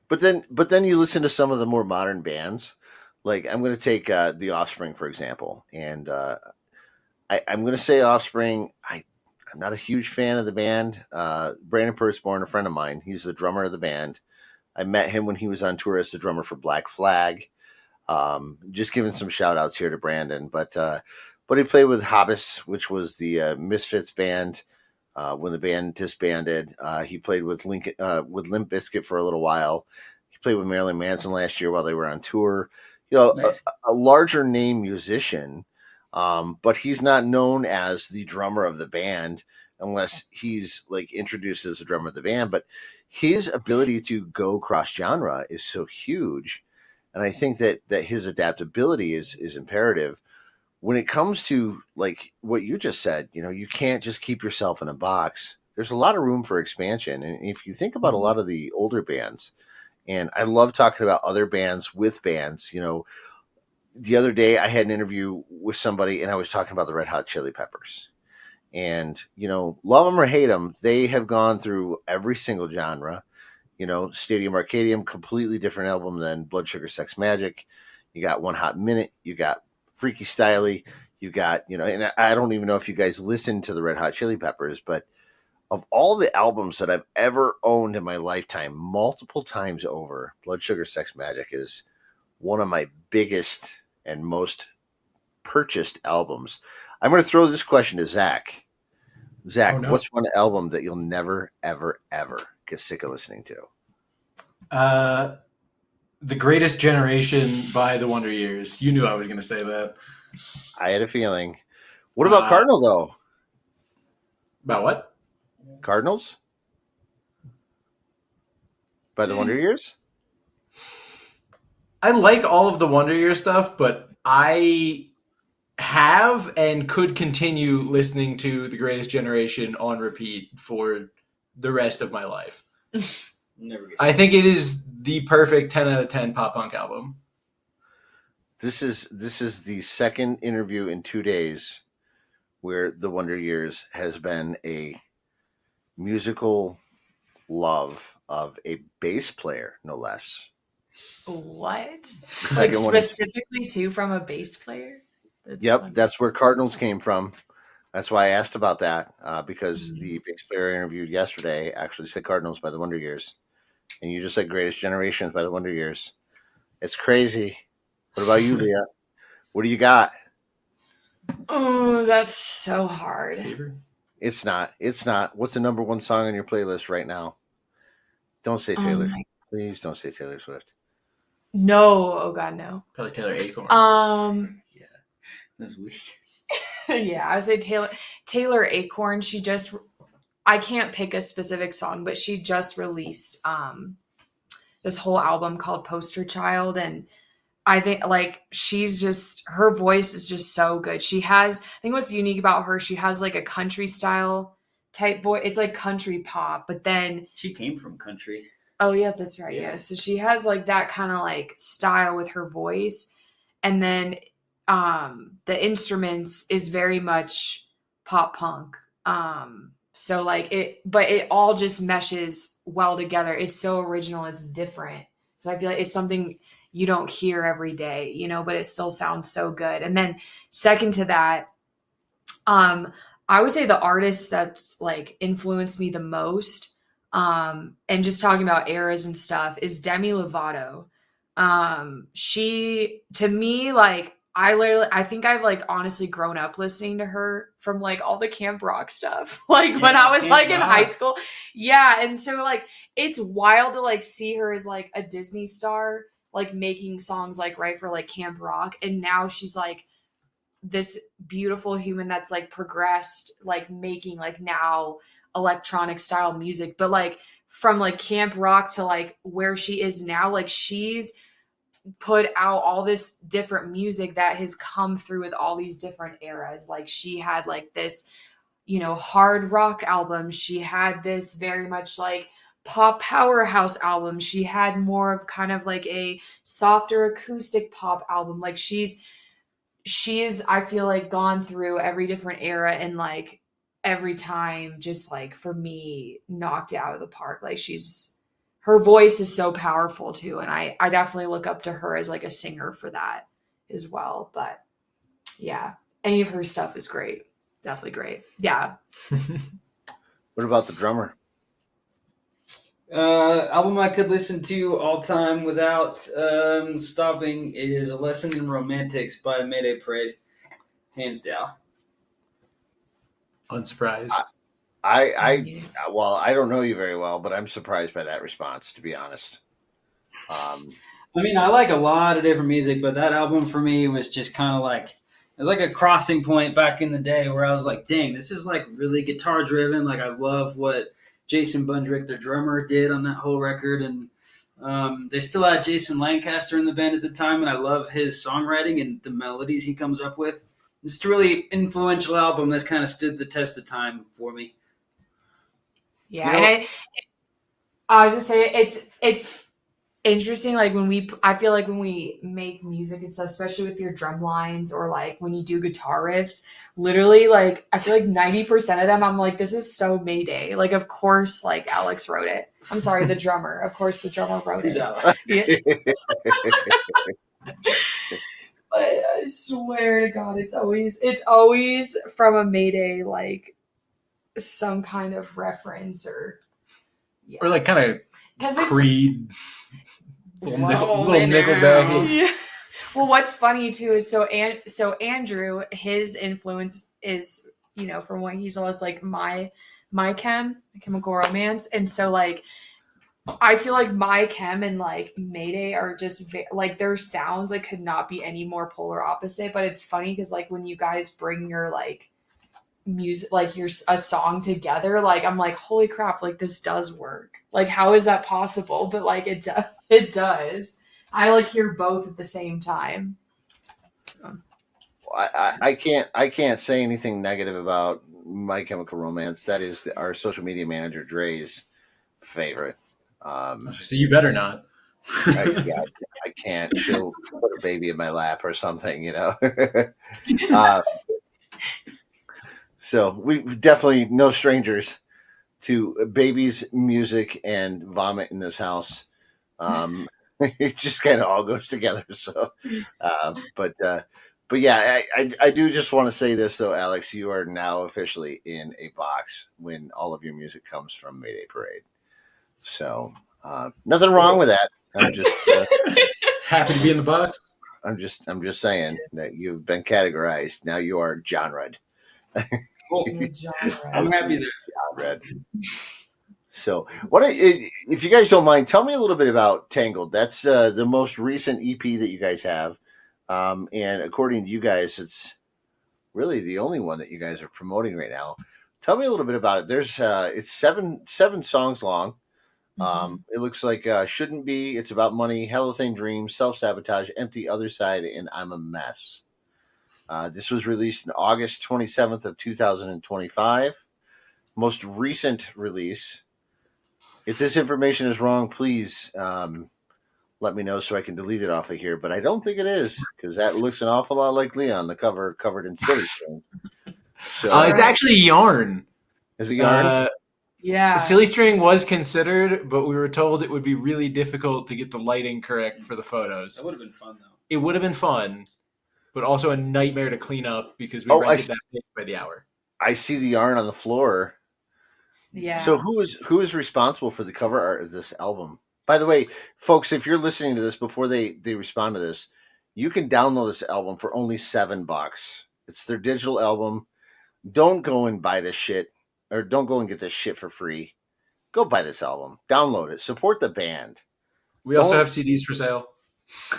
But then you listen to some of the more modern bands. Like I'm going to take the Offspring for example, and I'm going to say Offspring. I'm not a huge fan of the band. Brandon Perceborn, a friend of mine, he's the drummer of the band. I met him when he was on tour as the drummer for Black Flag. Just giving some shout outs here to Brandon, but he played with Hobbes, which was the Misfits band. When the band disbanded, he played with with Limp Bizkit for a little while. He played with Marilyn Manson last year while they were on tour. You know, Nice. a larger name musician, but he's not known as the drummer of the band unless he's like introduced as the drummer of the band. But his ability to go cross genre is so huge, and I think that his adaptability is imperative when it comes to like what you just said. You know, you can't just keep yourself in a box. There's a lot of room for expansion, and if you think about a lot of the older bands, and I love talking about other bands with bands. You know, the other day I had an interview with somebody, and I was talking about the Red Hot Chili Peppers. And you know, love them or hate them, they have gone through every single genre. You know, Stadium Arcadium, completely different album than Blood Sugar Sex Magic. You got One Hot Minute. You got Freaky Styley. You got, you know, and I don't even know if you guys listen to the Red Hot Chili Peppers, but of all the albums that I've ever owned in my lifetime, multiple times over, Blood Sugar Sex Magic is one of my biggest and most purchased albums. I'm going to throw this question to Zach. Zach, Oh, no. what's one album that you'll never, ever, ever get sick of listening to? The Greatest Generation by the Wonder Years. You knew I was going to say that. I had a feeling. What about Cardinal, though? About what? Cardinals? By the Wonder Years? I like all of the Wonder Years stuff, but I have and could continue listening to The Greatest Generation on repeat for the rest of my life. Never gets I think it is the perfect 10 out of 10 pop punk album. This is the second interview in 2 days where the Wonder Years has been a musical love of a bass player, no less. What? Like Second one is- specifically too from a bass player? That's Yep, funny. that's where Cardinals came from. That's why I asked about that, because the bass player I interviewed yesterday actually said Cardinals by the Wonder Years. And you just said Greatest Generations by the Wonder Years. It's crazy. What about you, Leah? What do you got? Oh, that's so hard. Fever? It's not. What's the number one song on your playlist right now? Don't say Taylor. Please don't say Taylor Swift. No, oh god, no. Probably Taylor Acorn. That's weak. Yeah, I would say Taylor Acorn. I can't pick a specific song, but she just released this whole album called Poster Child, and I think like her voice is just so good. I think what's unique about her, she has like a country style type voice. It's like country pop, but then She came from country. oh yeah, that's right. Yeah. Yeah. So she has like that kind of like style with her voice. And then the instruments is very much pop punk. So like but it all just meshes well together. It's so original, it's different. So I feel like it's something you don't hear every day, you know, but it still sounds so good. And then second to that, I would say the artist that's like influenced me the most, and just talking about eras and stuff, is Demi Lovato. She, to me, like I think I've like honestly grown up listening to her from like all the camp rock stuff, like when Yeah, I was Camp like in Rock. high school. Yeah. And so like, it's wild to like see her as like a Disney star, like making songs like right for like camp rock. And now she's like this beautiful human that's like progressed, like making like now electronic style music, but like from like camp rock to like where she is now, like she's put out all this different music that has come through with all these different eras. Like she had like this, you know, hard rock album. She had this very much like pop powerhouse album. She had more of kind of like a softer acoustic pop album. Like she is, I feel like, gone through every different era and like every time just like for me knocked it out of the park. Like her voice is so powerful too. And I definitely look up to her as like a singer for that as well. But yeah, any of her stuff is great. Definitely great. Yeah. What about the drummer? Album I could listen to all time without stopping is A Lesson in Romantics by Mayday Parade. Hands down. Unsurprised. Well, I don't know you very well, but I'm surprised by that response, to be honest. I mean, I like a lot of different music, but that album for me was just kind of like, it was like a crossing point back in the day where I was like, dang, this is like really guitar driven. Like, I love what Jason Bundrick, the drummer, did on that whole record. And they still had Jason Lancaster in the band at the time, and I love his songwriting and the melodies he comes up with. It's a really influential album that's kind of stood the test of time for me. Yeah. And I was just saying, it's interesting. Like I feel like when we make music and stuff, especially with your drum lines or like when you do guitar riffs, literally like I feel like 90% of them I'm like, this is so Mayday. Like of course like Alex wrote it. I'm sorry, the drummer. Of course the drummer wrote Who's it. Alex? Yeah. But I swear to God, it's always from a Mayday, like some kind of reference or like kind of Creed. Little Nickelback. Yeah. Well, what's funny too is so Andrew, his influence is, you know, from when he's always like My Chemical Romance, and so like I feel like My Chem and like Mayday are just like their sounds like could not be any more polar opposite. But it's funny because like when you guys bring your like music, like a song together, like I'm like, holy crap, like this does work. Like how is that possible? But like it does. I like hear both at the same time. I can't say anything negative about My Chemical Romance. That is our social media manager Dre's favorite. So you better not. I can't. She'll put her baby in my lap or something, you know. So we definitely no strangers to babies, music, and vomit in this house. It just kind of all goes together. So, but yeah, I do just want to say this though, Alex, you are now officially in a box when all of your music comes from Mayday Parade. So nothing wrong with that. I'm just happy to be in the box. I'm just saying that you've been categorized. Now you are genred. I'm happy there. Genred. So, if you guys don't mind, tell me a little bit about Tangled. That's the most recent EP that you guys have, and according to you guys, it's really the only one that you guys are promoting right now. Tell me a little bit about it. There's it's seven songs long. It looks like Shouldn't Be. It's about money, Hellthane Dreams, Self Sabotage, Empty Other Side, and I'm a Mess. This was released in August 27th of 2025. Most recent release. If this information is wrong, please let me know so I can delete it off of here. But I don't think it is because that looks an awful lot like Leah on the cover, covered in silly string. So it's actually yarn. Is it yarn? Yeah. The silly string was considered, but we were told it would be really difficult to get the lighting correct for the photos. That would have been fun, though. It would have been fun, but also a nightmare to clean up because we rented that thing by the hour. I see the yarn on the floor. Yeah. So who is responsible for the cover art of this album? By the way, folks, if you're listening to this before they respond to this, you can download this album for only $7. It's their digital album. Don't go and buy this shit, or don't go and get this shit for free. Go buy this album. Download it. Support the band. We also have CDs for sale.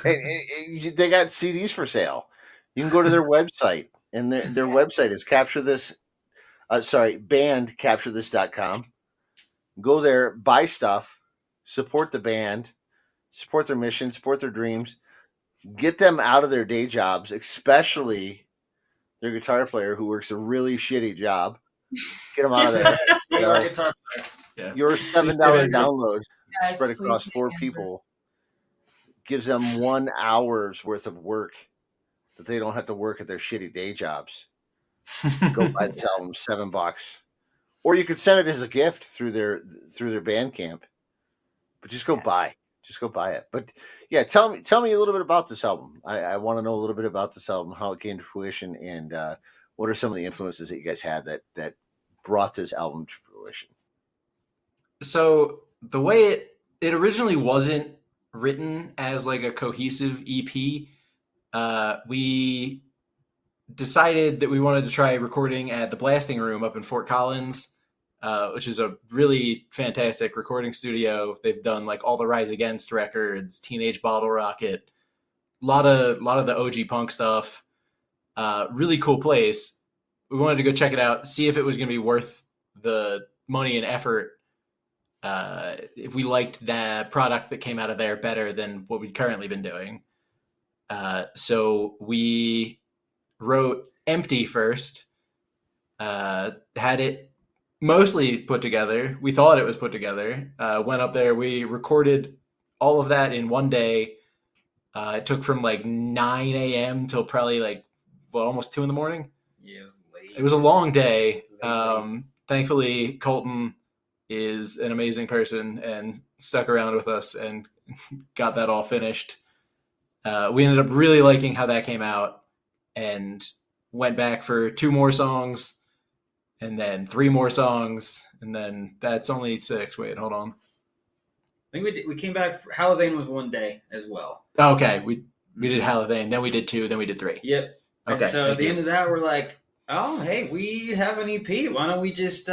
They got CDs for sale. You can go to their website, and their website is bandcapturethis.com. Go there, buy stuff, support the band, support their mission, support their dreams, get them out of their day jobs, especially their guitar player who works a really shitty job. Get them out of there. Your $7 download spread across 4 people gives them 1 hour's worth of work that they don't have to work at their shitty day jobs. Go buy this album, $7. Or you could send it as a gift through their Bandcamp. But just go buy it. But yeah, tell me a little bit about this album. I want to know a little bit about this album, how it came to fruition, and what are some of the influences that you guys had that brought this album to fruition. So the way it originally wasn't written as like a cohesive EP. We decided that we wanted to try recording at the Blasting Room up in Fort Collins, which is a really fantastic recording studio. They've done like all the Rise Against records, Teenage Bottle Rocket, a lot of the OG punk stuff. Really cool place. We wanted to go check it out, see if it was going to be worth the money and effort. If we liked the product that came out of there better than what we'd currently been doing. So we wrote Empty first, had it mostly put together. We thought it was put together. Went up there. We recorded all of that in one day. It took from like 9 a.m. till probably like, almost 2 a.m. Yeah, it was late. It was a long day. Late. Thankfully, Colton is an amazing person and stuck around with us and got that all finished. We ended up really liking how that came out and went back for 2 more songs and then 3 more songs. And then that's only 6. Wait, hold on. I think we came back. Halloween was one day as well. Okay. We did Halloween, then we did 2, then we did 3. Yep. Okay. And so at the end of that, we're like, oh, hey, we have an EP. Why don't we just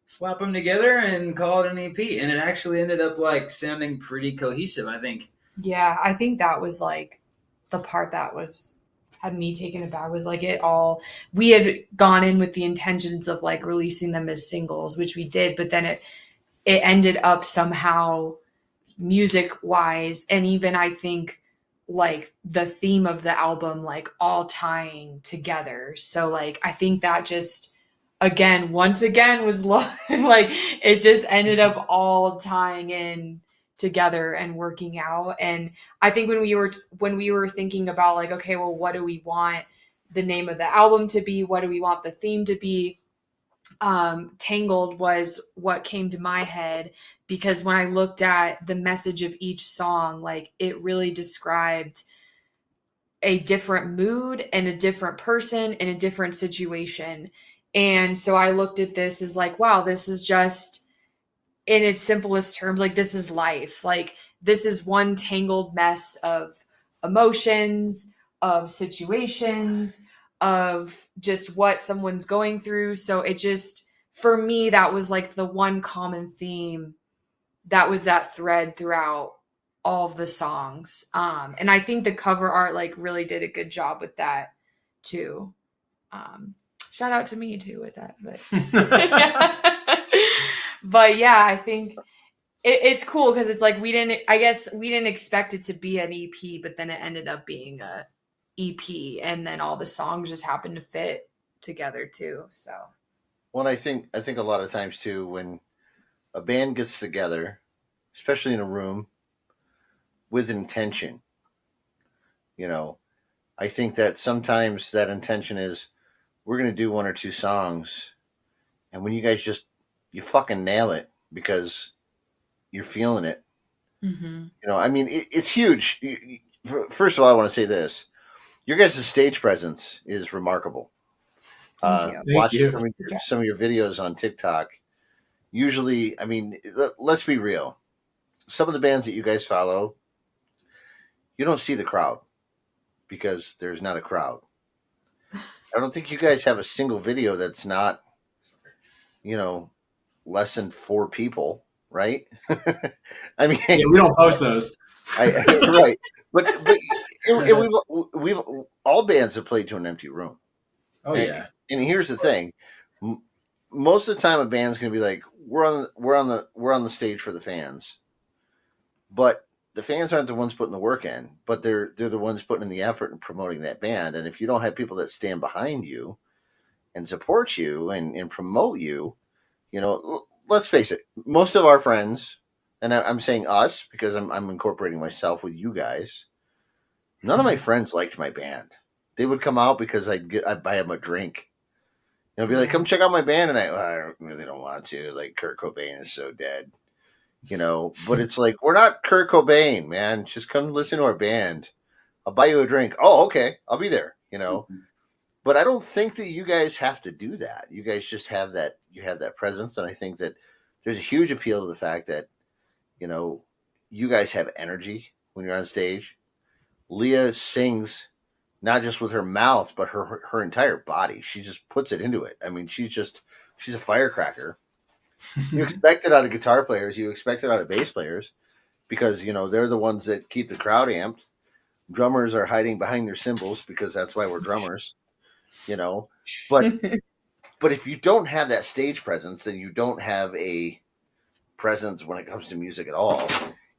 slap them together and call it an EP? And it actually ended up like sounding pretty cohesive, I think. Yeah, I think that was like the part that had me taken aback, was like we had gone in with the intentions of like releasing them as singles, which we did, but then it ended up somehow music wise, and even I think like the theme of the album, like all tying together. So like, I think that just once again was like, it just ended up all tying in together and working out. And I think when we were thinking about like, okay, well, what do we want the name of the album to be? What do we want the theme to be? Tangled was what came to my head, because when I looked at the message of each song, like it really described a different mood and a different person in a different situation. And so I looked at this as like, wow, this is just, in its simplest terms, like this is life. Like this is one tangled mess of emotions, of situations, of just what someone's going through. So it just, for me, that was like the one common theme that was that thread throughout all of the songs. And I think the cover art like really did a good job with that too. Shout out to me too with that, but yeah, I think it's cool because it's like we didn't expect it to be an EP, but then it ended up being a EP, and then all the songs just happened to fit together too. So, well, I think a lot of times too, when a band gets together, especially in a room with intention, I think that sometimes that intention is, we're going to do 1 or 2 songs, and when you guys you fucking nail it because you're feeling it. mm-hmm. I mean, it's huge. First of all, I want to say this. Your guys' stage presence is remarkable. Thank you. Watching some of your videos on TikTok, usually, I mean, let's be real. Some of the bands that you guys follow, you don't see the crowd because there's not a crowd. I don't think you guys have a single video that's not, less than 4 people, right? I mean, yeah, we don't post those. Right. But we've all bands have played to an empty room. Oh yeah. And here's the thing: most of the time, a band's going to be like, "We're on the stage for the fans," but the fans aren't the ones putting the work in, but they're the ones putting in the effort and promoting that band. And if you don't have people that stand behind you and support you and promote you, let's face it, most of our friends, and I'm saying us because I'm incorporating myself with you guys, none of my friends liked my band. they would come out because I'd buy them a drink. You know, be like, come check out my band, and I really don't want to. Like, Kurt Cobain is so dead, you know. But it's like, we're not Kurt Cobain, man. Just come listen to our band. I'll buy you a drink. Oh, okay, I'll be there. You know. But I don't think that you guys have to do that. You guys just have that. You have that presence, and I think that there's a huge appeal to the fact that, you know, you guys have energy when you're on stage. Leah sings not just with her mouth, but her entire body. She just puts it into it. I mean, she's a firecracker. You expect it out of guitar players. You expect it out of bass players because, you know, they're the ones that keep the crowd amped. Drummers are hiding behind their cymbals because that's why we're drummers, you know. But if you don't have that stage presence, then you don't have a presence when it comes to music at all.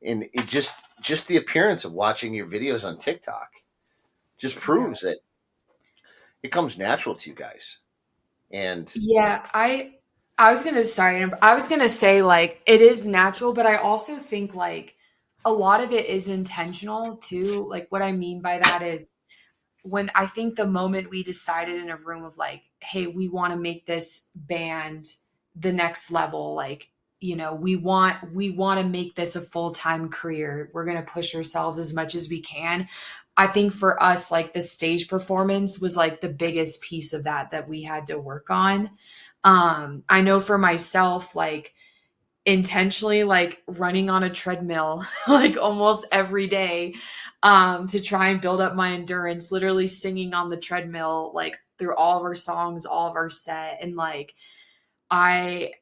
And it just the appearance of watching your videos on TikTok just proves that it comes natural to you guys. And yeah, I was gonna say like it is natural, but I also think like a lot of it is intentional too. Like what I mean by that is when I think the moment we decided in a room of like, hey, we want to make this band the next level, like, you know, we want to make this a full-time career. We're going to push ourselves as much as we can. I think for us, like the stage performance was like the biggest piece of that we had to work on. I know for myself, like intentionally like running on a treadmill like almost every day to try and build up my endurance, literally singing on the treadmill like through all of our songs, all of our set. And like I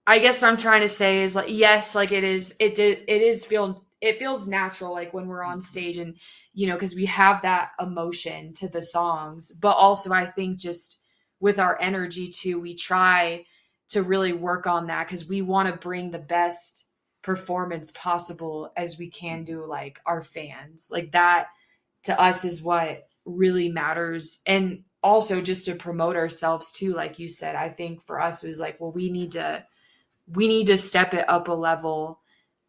guess what I'm trying to say is like, yes, like it feels natural like when we're on stage and, you know, because we have that emotion to the songs. But also I think just with our energy too, we try to really work on that because we want to bring the best performance possible as we can do like our fans. Like that to us is what really matters. And also just to promote ourselves too, like you said, I think for us it was like, well, we need to step it up a level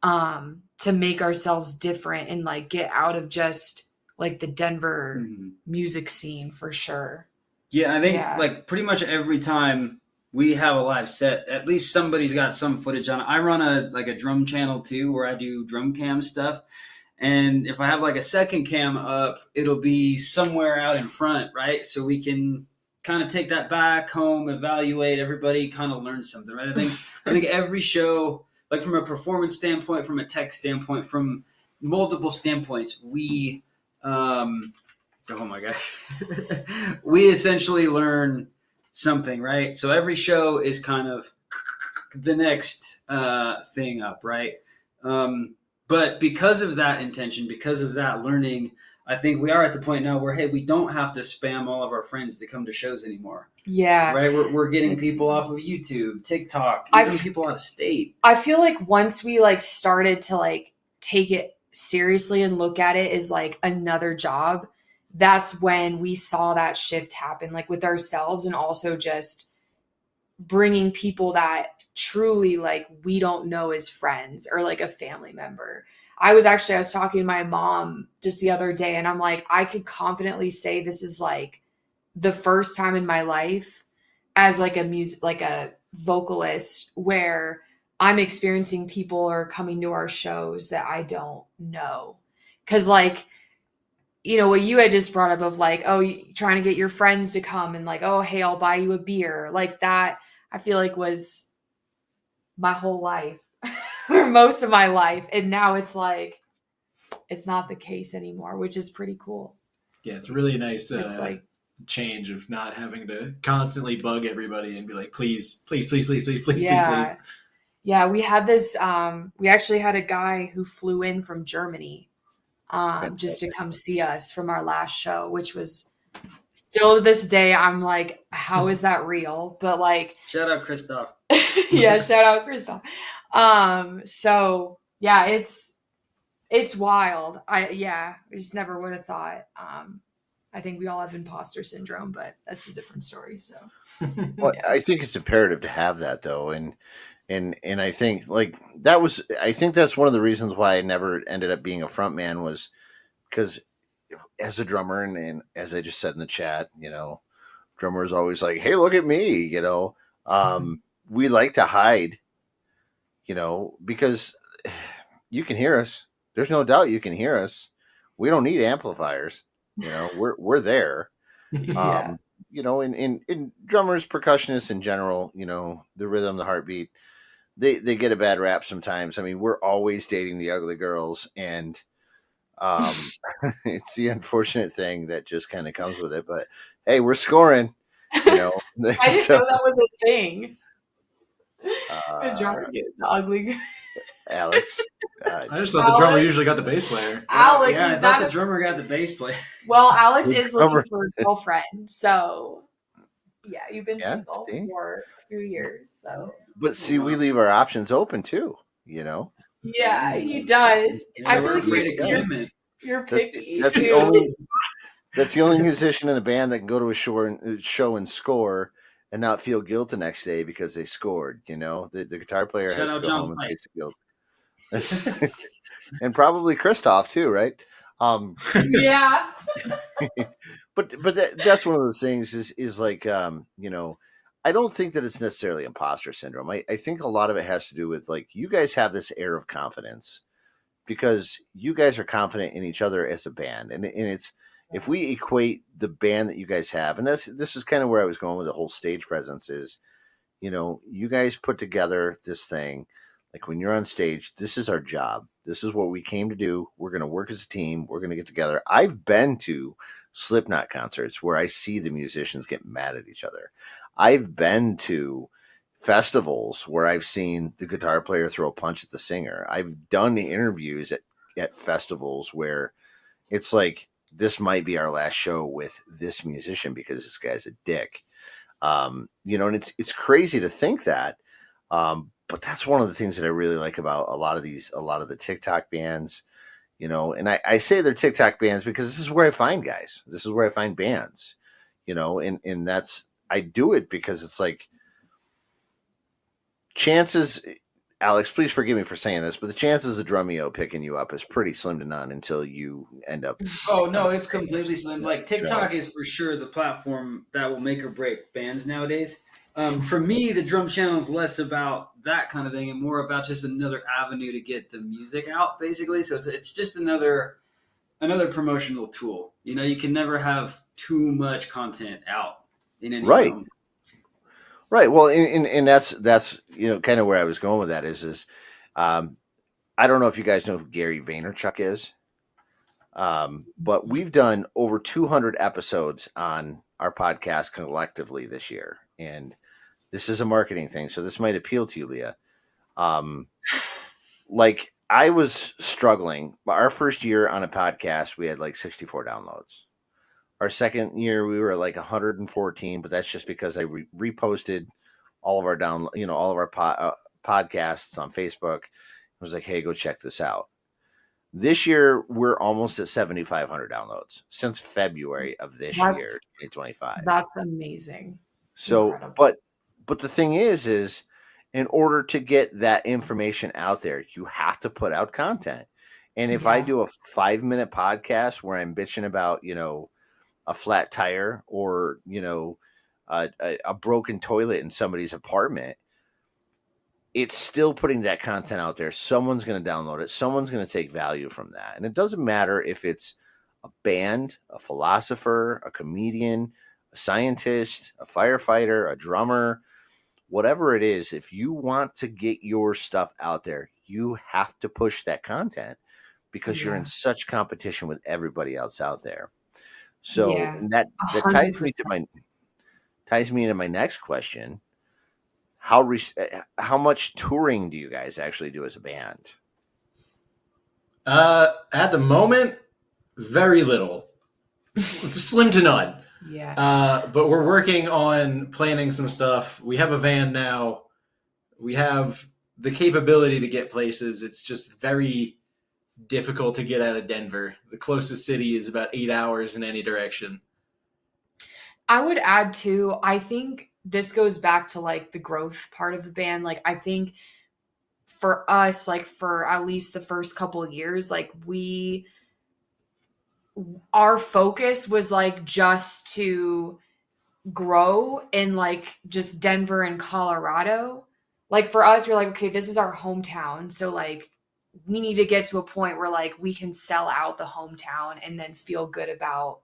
to make ourselves different and like get out of just like the Denver music scene for sure. Yeah, I think like pretty much every time we have a live set, at least somebody's got some footage on it. I run a drum channel too where I do drum cam stuff. And if I have like a second cam up, it'll be somewhere out in front, right? So we can kind of take that back home, evaluate, everybody kind of learn something, right? I think every show, like from a performance standpoint, from a tech standpoint, from multiple standpoints, we oh my gosh. We essentially learn something, right? So every show is kind of the next thing up, right? But because of that intention, because of that learning, I think we are at the point now where, hey, we don't have to spam all of our friends to come to shows anymore. Yeah. Right? We're getting people off of YouTube, TikTok, even people out of state. I feel like once we like started to like take it seriously and look at it as like another job, that's when we saw that shift happen, like with ourselves and also just bringing people that truly like we don't know as friends or like a family member. I was talking to my mom just the other day and I'm like, I could confidently say this is like the first time in my life as like a vocalist where I'm experiencing people are coming to our shows that I don't know. Cause like, you know, what you had just brought up of like, oh, trying to get your friends to come and like, oh, hey, I'll buy you a beer. Like that, I feel like was my whole life or most of my life. And now it's like, it's not the case anymore, which is pretty cool. Yeah, it's really nice change of not having to constantly bug everybody and be like, please, please, please, please, please, please, please. Yeah, we had this, we actually had a guy who flew in from Germany just to come see us from our last show, which was still to this day, I'm like, how is that real? But like, shout out Christoph. Yeah, shout out Christoph. So yeah, it's wild. I just never would have thought. I think we all have imposter syndrome, but that's a different story. So well, I think it's imperative to have that though, and I think like I think that's one of the reasons why I never ended up being a front man was because as a drummer, and as I just said in the chat, drummer is always like, "Hey, look at me," we like to hide, because you can hear us. There's no doubt you can hear us. We don't need amplifiers. We're there. Yeah. In drummers, percussionists in general, the rhythm, the heartbeat, they get a bad rap sometimes. I mean, we're always dating the ugly girls, and it's the unfortunate thing that just kind of comes with it. But hey, we're scoring, I didn't so, know that was a thing. The uh, drummer getting the ugly. Alex, I just thought the drummer Alex. usually got the bass player. Alex, yeah, I is thought that the drummer got the bass player. well, Alex The is drummer. looking for a girlfriend, so yeah, you've been Yeah, single see? for a few years, so But see, we leave our options open too. yeah, he does. Yeah, I we're feel like afraid of commitment. you're That's picky that's the too. only that's the only musician in a band that can go to a show and score and not feel guilt the next day because they scored. The guitar player Shout has to out go John home and Fight. face the guilt, and probably Christoph too, right? Yeah. But that's one of those things is like I don't think that it's necessarily imposter syndrome. I think a lot of it has to do with like you guys have this air of confidence because you guys are confident in each other as a band, and it's if we equate the band that you guys have, and this is kind of where I was going with the whole stage presence is, you guys put together this thing. Like when you're on stage, this is our job. This is what we came to do. We're going to work as a team. We're going to get together. I've been to Slipknot concerts where I see the musicians get mad at each other. I've been to festivals where I've seen the guitar player throw a punch at the singer. I've done the interviews at festivals where it's like, this might be our last show with this musician because this guy's a dick. And it's crazy to think that. But that's one of the things that I really like about a lot of the TikTok bands, and I say they're TikTok bands because this is where I find guys. This is where I find bands, and that's, I do it because it's like chances, Alex, please forgive me for saying this, but the chances of Drumeo picking you up is pretty slim to none until you end up. Oh no, it's completely slim. Like TikTok is for sure the platform that will make or break bands nowadays. For me, the drum channel is less about that kind of thing and more about just another avenue to get the music out, basically. So it's just another promotional tool. You can never have too much content out in any Right. realm. Right. Well, and that's kind of where I was going with that is I don't know if you guys know who Gary Vaynerchuk is, but we've done over 200 episodes on our podcast collectively this year, and this is a marketing thing, so this might appeal to you, Leah. Like I was struggling. Our first year on a podcast, we had like 64 downloads. Our second year, we were at like 114, but that's just because I reposted all of our all of our podcasts on Facebook. I was like, hey, go check this out. This year, we're almost at 7,500 downloads since February of this year, 2025. That's amazing. So, Incredible. but the thing is in order to get that information out there, you have to put out content. And if I do a 5-minute podcast where I'm bitching about, a flat tire or a broken toilet in somebody's apartment, it's still putting that content out there. Someone's going to download it. Someone's going to take value from that. And it doesn't matter if it's a band, a philosopher, a comedian, a scientist, a firefighter, a drummer, whatever it is. If you want to get your stuff out there, you have to push that content because you're in such competition with everybody else out there. So and that ties me into my next question. How much touring do you guys actually do as a band? At the moment, very little. Slim to none. Yeah. But we're working on planning some stuff. We have a van now. We have the capability to get places. It's just very difficult to get out of Denver. The closest city is about 8 hours in any direction. I would add too, I think this goes back to like the growth part of the band. Like I think for us, like for at least the first couple of years, like we our focus was like just to grow in like just Denver and Colorado. Like for us, we're like, okay, this is our hometown. So like we need to get to a point where like we can sell out the hometown and then feel good about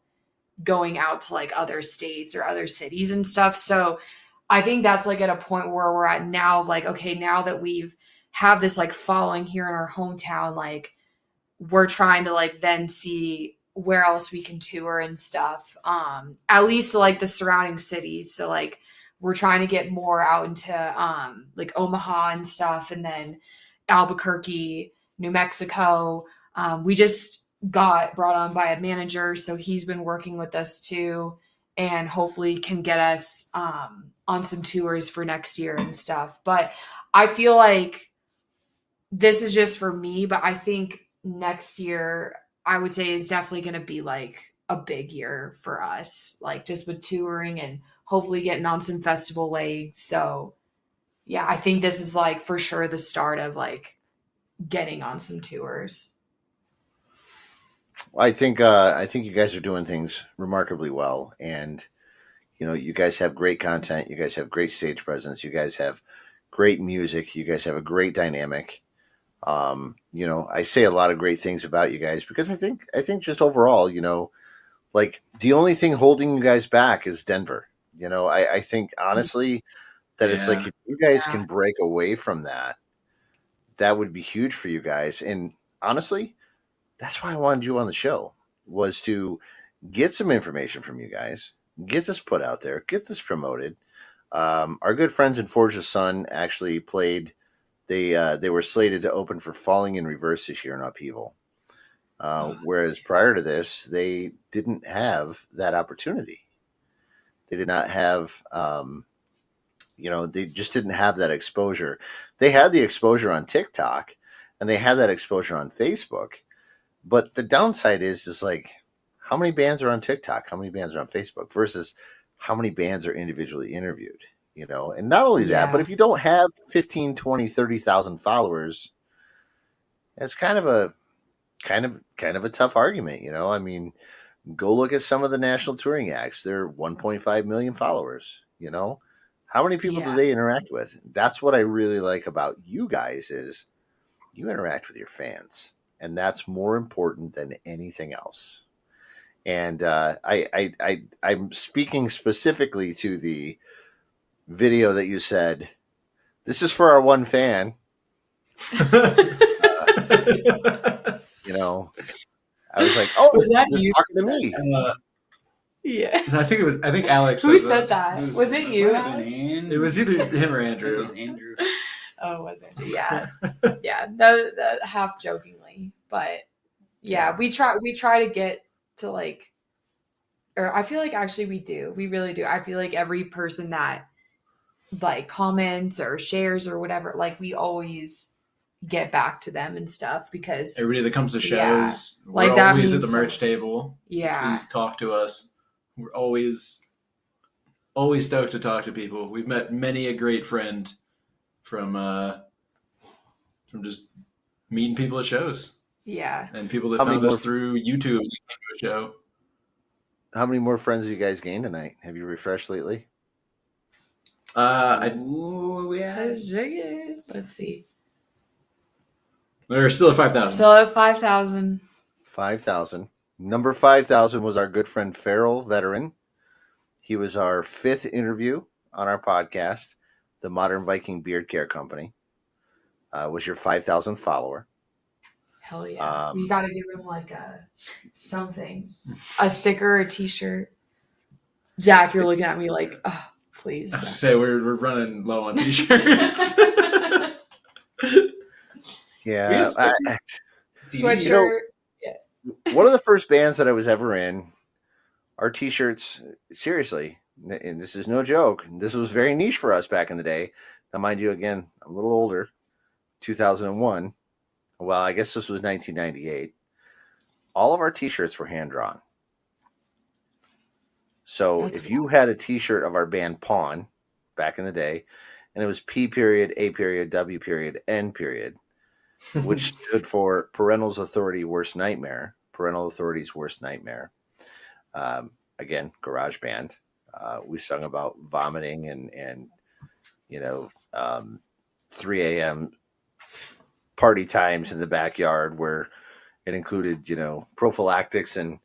going out to like other states or other cities and stuff. So I think that's like at a point where we're at now, like, okay, now that we've have this like following here in our hometown, like we're trying to like then see where else we can tour and stuff. At least like the surrounding cities. So like we're trying to get more out into like Omaha and stuff, and then Albuquerque, New Mexico. We just got brought on by a manager, so he's been working with us too, and hopefully can get us on some tours for next year and stuff. But I feel like this is just for me, but I think next year I would say is definitely going to be like a big year for us, like just with touring and hopefully getting on some festival legs. So yeah, I think this is like for sure the start of like getting on some tours. I think you guys are doing things remarkably well, and you guys have great content. You guys have great stage presence. You guys have great music. You guys have a great dynamic. I say a lot of great things about you guys because I think just overall, like the only thing holding you guys back is Denver. I think honestly that it's like if you guys can break away from that, that would be huge for you guys. And honestly, that's why I wanted you on the show, was to get some information from you guys, get this put out there, get this promoted. Our good friends in Forge the Sun actually played. They were slated to open for Falling in Reverse this year in Upheaval. Whereas prior to this, they didn't have that opportunity. They did not have, they just didn't have that exposure. They had the exposure on TikTok and they had that exposure on Facebook. But the downside is like, how many bands are on TikTok? How many bands are on Facebook versus how many bands are individually interviewed? And not only that, but if you don't have 15, 20, 30,000 followers, it's kind of a tough argument. I mean, go look at some of the national touring acts. They're 1.5 million followers. How many people do they interact with? That's what I really like about you guys is you interact with your fans, and that's more important than anything else. And I'm speaking specifically to the video that you said, this is for our one fan. I was like, oh, was that you talking to me? Yeah. I think Alex. Who said that? Was it you, Alex? It was either him or Andrew. It was Andrew. Oh, was it? Yeah. Yeah. That half jokingly, but yeah, we try to get to like, or I feel like actually we really do. I feel like every person that like comments or shares or whatever, like we always get back to them and stuff because everybody that comes to shows, we're like that always at means the merch table. Yeah. Please talk to us. We're always stoked to talk to people. We've met many a great friend from just meeting people at shows. Yeah. And people that found us through YouTube and came to a show. How many more friends have you guys gained tonight? Have you refreshed lately? Let's see. We're still at 5,000. Still at 5,000. 5,000. Number 5,000 was our good friend Farrell Veteran. He was our 5th interview on our podcast, the Modern Viking Beard Care Company. Was your 5,000th follower. Hell yeah. We got to give him like something. A sticker, a t-shirt. Zach, you're looking at me like, oh, please. I was to say, we're running low on t-shirts. Yeah. Sweatshirt. One of the first bands that I was ever in, our t-shirts, seriously, and this is no joke, this was very niche for us back in the day. Now, mind you, again, I'm a little older, 2001. Well, I guess this was 1998. All of our t-shirts were hand-drawn. So if you had a t-shirt of our band Pawn back in the day, and it was P period, A period, W period, N period, which stood for Parental's Authority Worst Nightmare, parental authority's worst nightmare. Again, garage band. We sung about vomiting and 3 a.m. party times in the backyard where it included, prophylactics and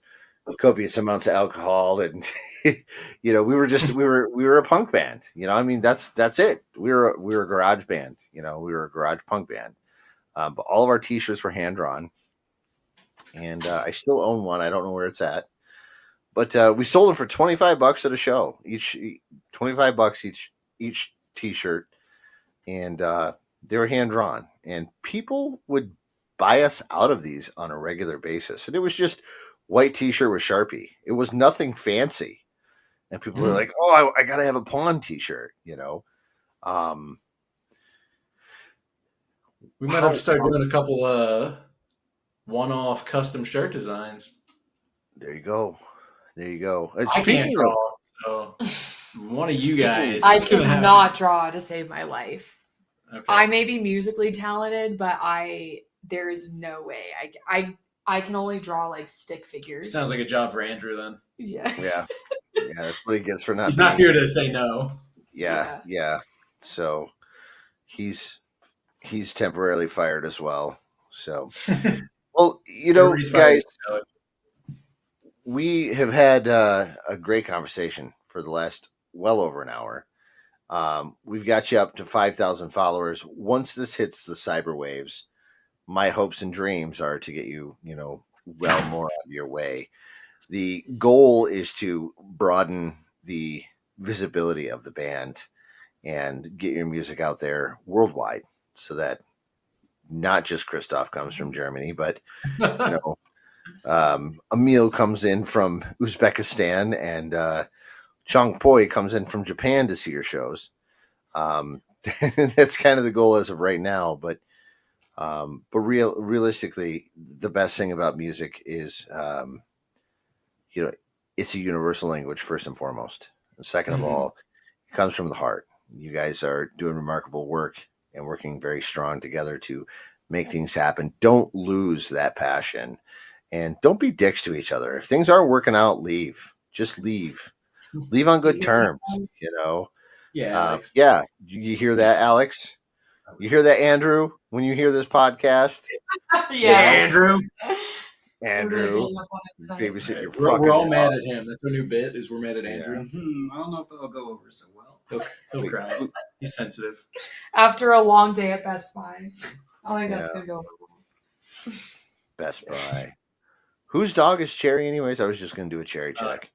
copious amounts of alcohol. And, we were a punk band, that's it. We were a garage band, we were a garage punk band. But all of our t-shirts were hand drawn, and I still own one. I don't know where it's at, but we sold them for $25 at a show, each $25 each t-shirt. And they were hand drawn, and people would buy us out of these on a regular basis. And it was just white t-shirt with Sharpie. It was nothing fancy. And people were like, "Oh, I gotta have a Pawn t-shirt," We might have to start doing a couple one-off custom shirt designs. There you go. I can't draw, so one of you guys. I cannot draw to save my life. Okay. I may be musically talented, but there is no way. I can only draw like stick figures. Sounds like a job for Andrew then. Yeah. Yeah, that's what he gets for not. He's not here to say no. Yeah. So he's temporarily fired as well. So, well, guys, we have had a great conversation for the last well over an hour. We've got you up to 5,000 followers. Once this hits the cyber waves, my hopes and dreams are to get you, well more out of your way. The goal is to broaden the visibility of the band and get your music out there worldwide, so that not just Christoph comes from Germany, but Emil comes in from Uzbekistan, and Chong Poi comes in from Japan to see your shows. That's kind of the goal as of right now, but realistically, the best thing about music is, it's a universal language first and foremost. And second of all, it comes from the heart. You guys are doing remarkable work and working very strong together to make things happen. Don't lose that passion, and don't be dicks to each other. If things aren't working out, leave. Just leave. Leave on good terms, Yeah. Yeah. You hear that, Alex? You hear that, Andrew? When you hear this podcast? Yeah. Andrew. Babysit your We're fucking all dog. mad at him. That's our new bit, is we're mad at Andrew. I don't know if that'll go over so well. He'll cry. He's sensitive. After a long day at Best Buy, I think that's gonna go well. Best Buy. Whose dog is Cherry anyways? I was just going to do a Cherry check.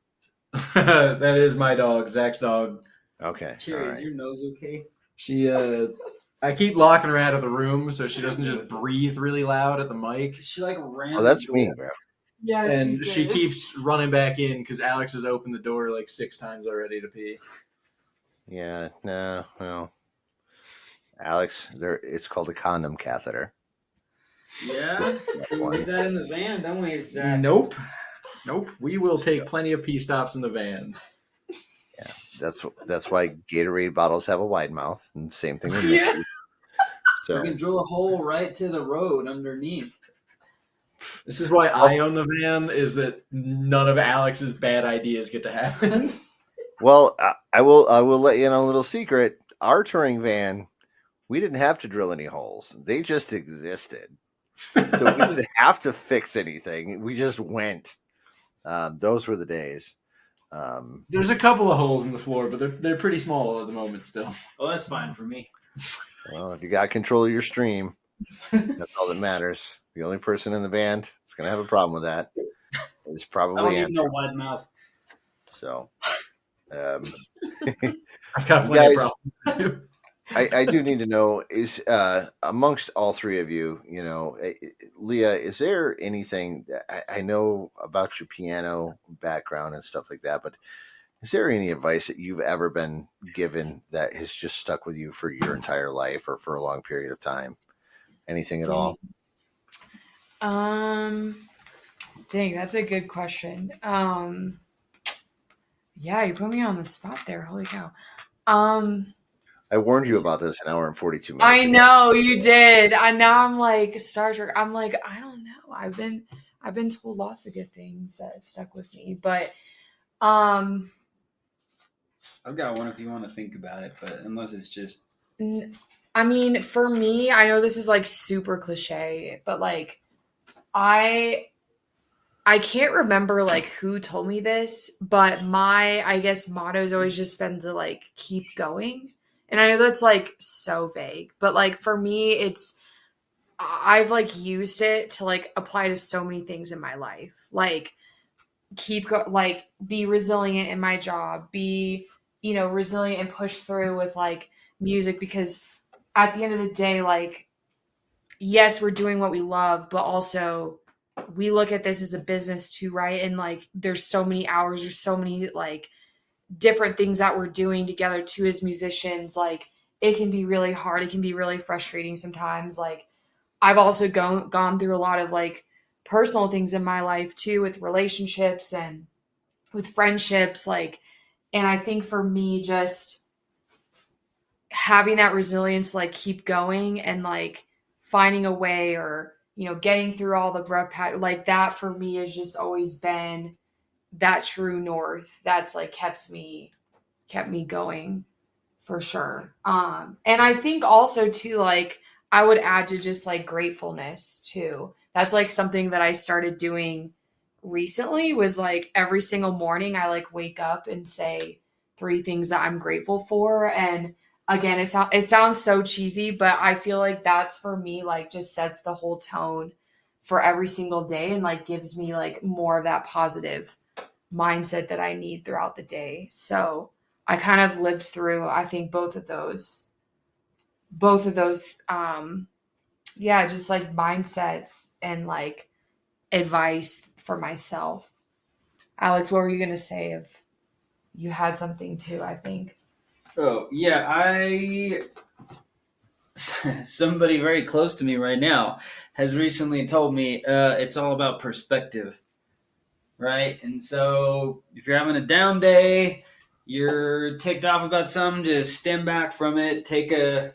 That is my dog, Zach's dog. Okay. Cherry, all is right. your nose okay? She, I keep locking her out of the room so she doesn't just breathe really loud at the mic. She like ran. Oh, that's the me, door. bro. Yeah, And she keeps running back in because Alex has opened the door like 6 times already to pee. Yeah, no, well. Alex, it's called a condom catheter. Yeah, we leave that in the van, don't we, Zach? Nope. We will take plenty of pee stops in the van. Yeah, that's why Gatorade bottles have a wide mouth, and same thing with Yeah. Nipsey. So We can drill a hole right to the road underneath. This is why I own the van, is that none of Alex's bad ideas get to happen. well, I will let you in on a little secret. Our touring van, we didn't have to drill any holes; they just existed. So we didn't have to fix anything. We just went. Those were the days. There's a couple of holes in the floor, but they're pretty small at the moment still. Oh, that's fine for me. Well, if you got control of your stream, that's all that matters. The only person in the band that's going to have a problem with that is I don't probably need Andrew. no wide mouth. So, I've got plenty of problems. I do need to know is amongst all three of you, Leah, is there anything that I know about your piano background and stuff like that, but is there any advice that you've ever been given that has just stuck with you for your entire life or for a long period of time? Anything at all? Dang, that's a good question. Yeah, you put me on the spot there. Holy cow. I warned you about this an hour and 42 minutes I ago. know you did. And now I'm like Star Trek. I'm like, I don't know. I've I've been told lots of good things that have stuck with me, but I've got one if you want to think about it, but unless it's just I mean, for me, I know this is like super cliche, but like I can't remember like who told me this, but my I guess motto has always just been to like keep going. And I know that's like so vague, but like for me it's I've like used it to like apply to so many things in my life. Like like be resilient in my job, be, you know, resilient and push through with like music, because at the end of the day, like, yes, we're doing what we love, but also we look at this as a business too, right? And like there's so many hours, there's so many like different things that we're doing together too as musicians. Like it can be really hard, it can be really frustrating sometimes. Like I've also gone through a lot of like personal things in my life too, with relationships and with friendships, like, and I think for me just having that resilience, like keep going and like finding a way, or you know, getting through all the rough patch, like that for me has just always been that true north that's like kept me going for sure. And I think also too, like I would add to just like gratefulness too. That's like something that I started doing recently, was like every single morning I like wake up and say 3 things that I'm grateful for. And again, it sounds so cheesy, but I feel like that's for me like just sets the whole tone for every single day, and like gives me like more of that positive mindset that I need throughout the day. So I kind of lived through, I think, both of those, yeah, just like mindsets and like advice for myself. Alex, what were you going to say if you had something too, I think? oh yeah, I somebody very close to me right now has recently told me it's all about perspective, right? And so if you're having a down day, you're ticked off about something, just stand back from it, take a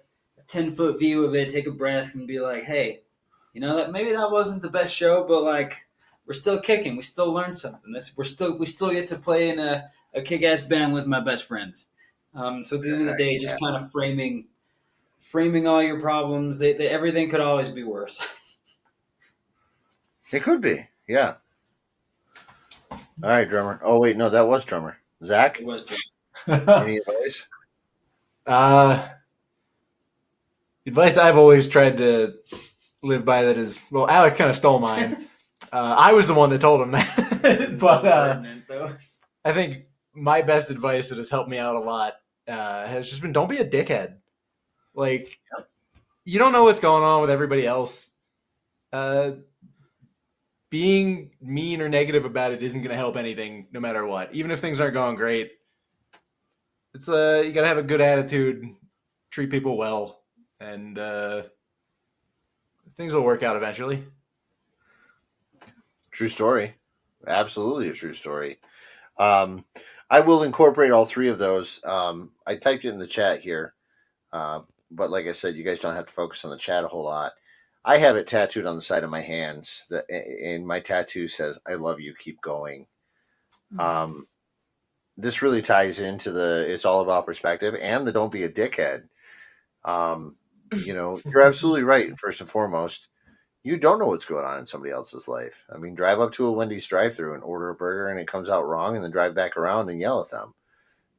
10-foot view of it, take a breath, and be like, hey, you know, that maybe that wasn't the best show, but like we're still kicking, we still learned something. We still get to play in a kick-ass band with my best friends. So at the end of the day, Yeah. just kind of framing all your problems. Everything could always be worse. It could be. Yeah. All right, drummer. Oh wait, no, that was drummer. Zach, It was just any advice? Advice I've always tried to live by that is, well, Alec kind of stole mine. I was the one that told him that. But pertinent, though. I think my best advice that has helped me out a lot has just been, don't be a dickhead. Like, you don't know what's going on with everybody else. Being mean or negative about it isn't going to help anything, no matter what. Even if things aren't going great, it's you got to have a good attitude, treat people well, and things will work out eventually. True story. Absolutely a true story. I will incorporate all 3 of those. I typed it in the chat here, but like I said, you guys don't have to focus on the chat a whole lot. I have it tattooed on the side of my hands, and my tattoo says, "I love you, keep going." This really ties into it's all about perspective and the don't be a dickhead. You know, you're absolutely right. First and foremost, you don't know what's going on in somebody else's life. I mean, drive up to a Wendy's drive-thru and order a burger and it comes out wrong, and then drive back around and yell at them.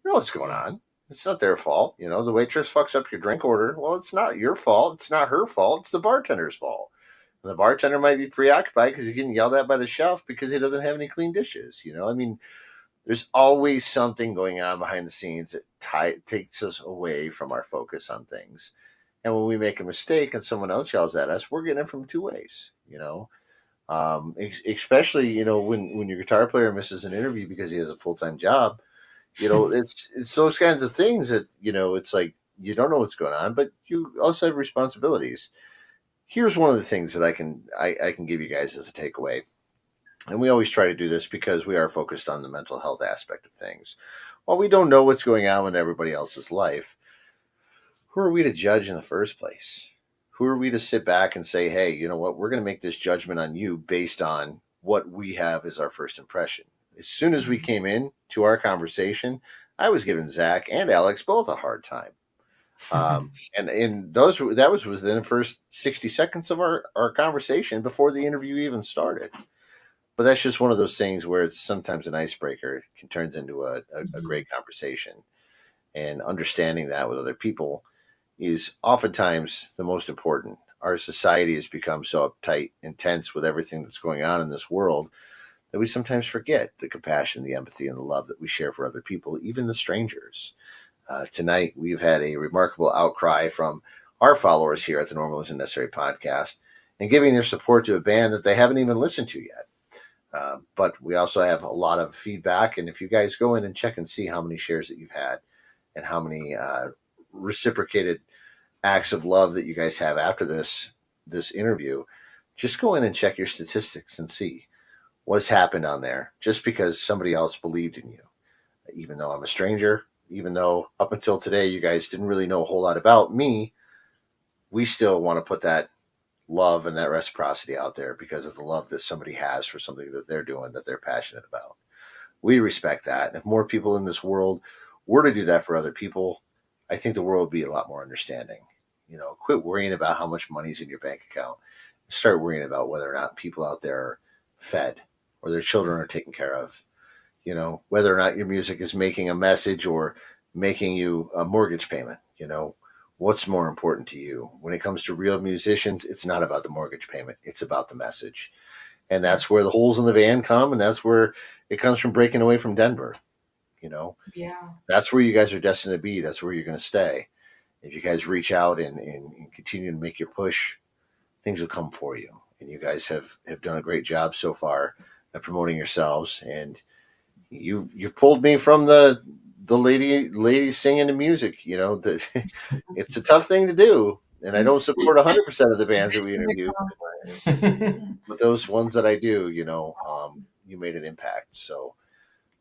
You know what's going on. It's not their fault. You know, the waitress fucks up your drink order. Well, it's not your fault. It's not her fault. It's the bartender's fault. And the bartender might be preoccupied because he's getting yelled at by the chef because he doesn't have any clean dishes. You know, I mean, there's always something going on behind the scenes that takes us away from our focus on things. And when we make a mistake and someone else yells at us, we're getting it from 2 ways, you know. Especially, you know, when your guitar player misses an interview because he has a full-time job, you know, it's those kinds of things that, you know, it's like you don't know what's going on, but you also have responsibilities. Here's one of the things that I can give you guys as a takeaway. And we always try to do this because we are focused on the mental health aspect of things. While we don't know what's going on in everybody else's life, who are we to judge in the first place? Who are we to sit back and say, hey, you know what, we're going to make this judgment on you based on what we have as our first impression. As soon as we came in to our conversation, I was giving Zach and Alex both a hard time. And that was within the first 60 seconds of our conversation before the interview even started. But that's just one of those things where it's sometimes an icebreaker. It can turn into a great conversation. And understanding that with other people is oftentimes the most important. Our society has become so uptight and tense with everything that's going on in this world that we sometimes forget the compassion, the empathy, and the love that we share for other people, even the strangers. Tonight, we've had a remarkable outcry from our followers here at the Normal Isn't Necessary podcast and giving their support to a band that they haven't even listened to yet. But we also have a lot of feedback. And if you guys go in and check and see how many shares that you've had and how many reciprocated acts of love that you guys have after this interview, just go in and check your statistics and see what's happened on there just because somebody else believed in you. Even though I'm a stranger, even though up until today you guys didn't really know a whole lot about me, we still want to put that love and that reciprocity out there because of the love that somebody has for something that they're doing, that they're passionate about. We respect that. And if more people in this world were to do that for other people, I think the world would be a lot more understanding. Quit worrying about how much money's in your bank account. Start worrying about whether or not people out there are fed or their children are taken care of. Whether or not your music is making a message or making you a mortgage payment. What's more important to you? When it comes to real musicians, it's not about the mortgage payment. It's about the message. And that's where the holes in the van come. And that's where it comes from breaking away from Denver. Yeah. That's where you guys are destined to be. That's where you're going to stay. If you guys reach out and continue to make your push, things will come for you. And you guys have done a great job so far at promoting yourselves. And you pulled me from the lady singing the music. It's a tough thing to do. And I don't support 100% of the bands that we interview. But those ones that I do, you made an impact. So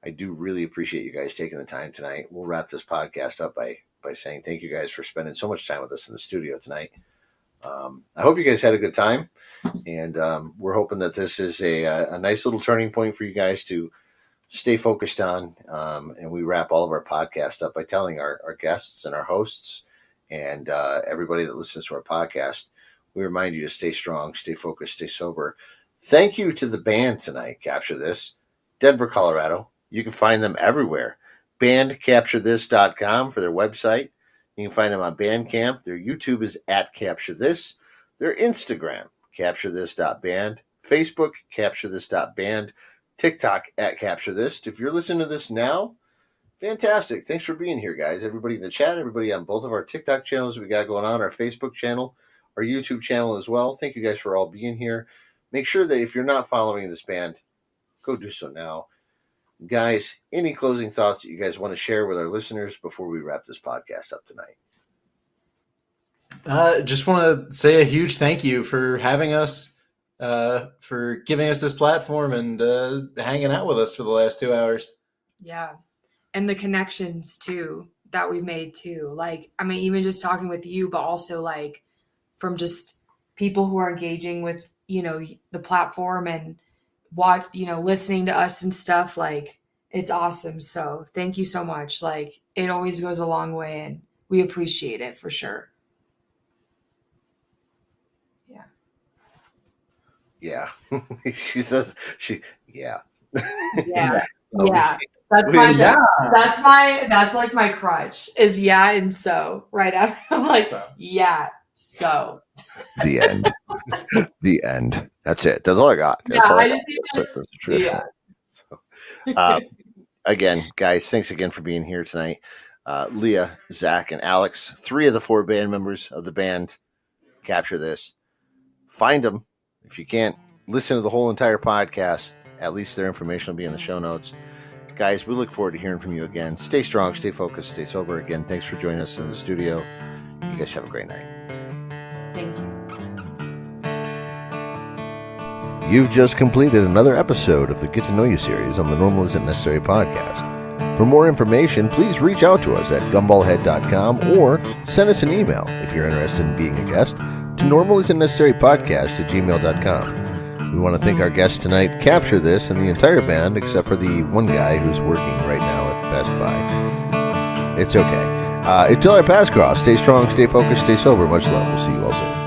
I do really appreciate you guys taking the time tonight. We'll wrap this podcast up by saying thank you guys for spending so much time with us in the studio tonight. I hope you guys had a good time. And we're hoping that this is a nice little turning point for you guys to stay focused on. And we wrap all of our podcast up by telling our guests and our hosts and everybody that listens to our podcast, we remind you to stay strong, stay focused, stay sober. Thank you to the band tonight, Capture This, Denver, Colorado. You can find them everywhere. Bandcapturethis.com for their website. You can find them on Bandcamp. Their YouTube is at Capture This. Their Instagram, capturethis.band. Facebook, capturethis.band. TikTok at Capture This. If you're listening to this now, fantastic. Thanks for being here, guys. Everybody in the chat, everybody on both of our TikTok channels we got going on, our Facebook channel, our YouTube channel as well. Thank you guys for all being here. Make sure that if you're not following this band, go do so now. Guys, any closing thoughts that you guys want to share with our listeners before we wrap this podcast up tonight? Just want to say a huge thank you for having us, for giving us this platform and hanging out with us for the last 2 hours. Yeah. And the connections too that we've made too. Even just talking with you, but also from just people who are engaging with, the platform and listening to us and stuff. It's awesome. So thank you so much. It always goes a long way and we appreciate it for sure. Yeah. Yeah. She says yeah. Yeah. Yeah. That's my crutch is yeah. And so right after I'm So. yeah. So the end. The end. That's it. That's all I got. That's all I just got. That's traditional. Yeah. So, again, guys, thanks again for being here tonight. Leah, Zach, and Alex, 3 of the 4 band members of the band Capture This. Find them. If you can't listen to the whole entire podcast, at least their information will be in the show notes. Guys, we look forward to hearing from you again. Stay strong, stay focused, stay sober. Again, thanks for joining us in the studio. You guys have a great night. thank you. You've just completed another episode of the Get to Know You series on the Normal Isn't Necessary podcast. For more information, please reach out to us at gumballhead.com or send us an email if you're interested in being a guest to normalisn'tnecessarypodcast@gmail.com. We want to thank our guests tonight, Capture This, and the entire band, except for the one guy who's working right now at Best Buy. It's okay. Until our paths cross, stay strong, stay focused, stay sober. Much love. We'll see you all soon.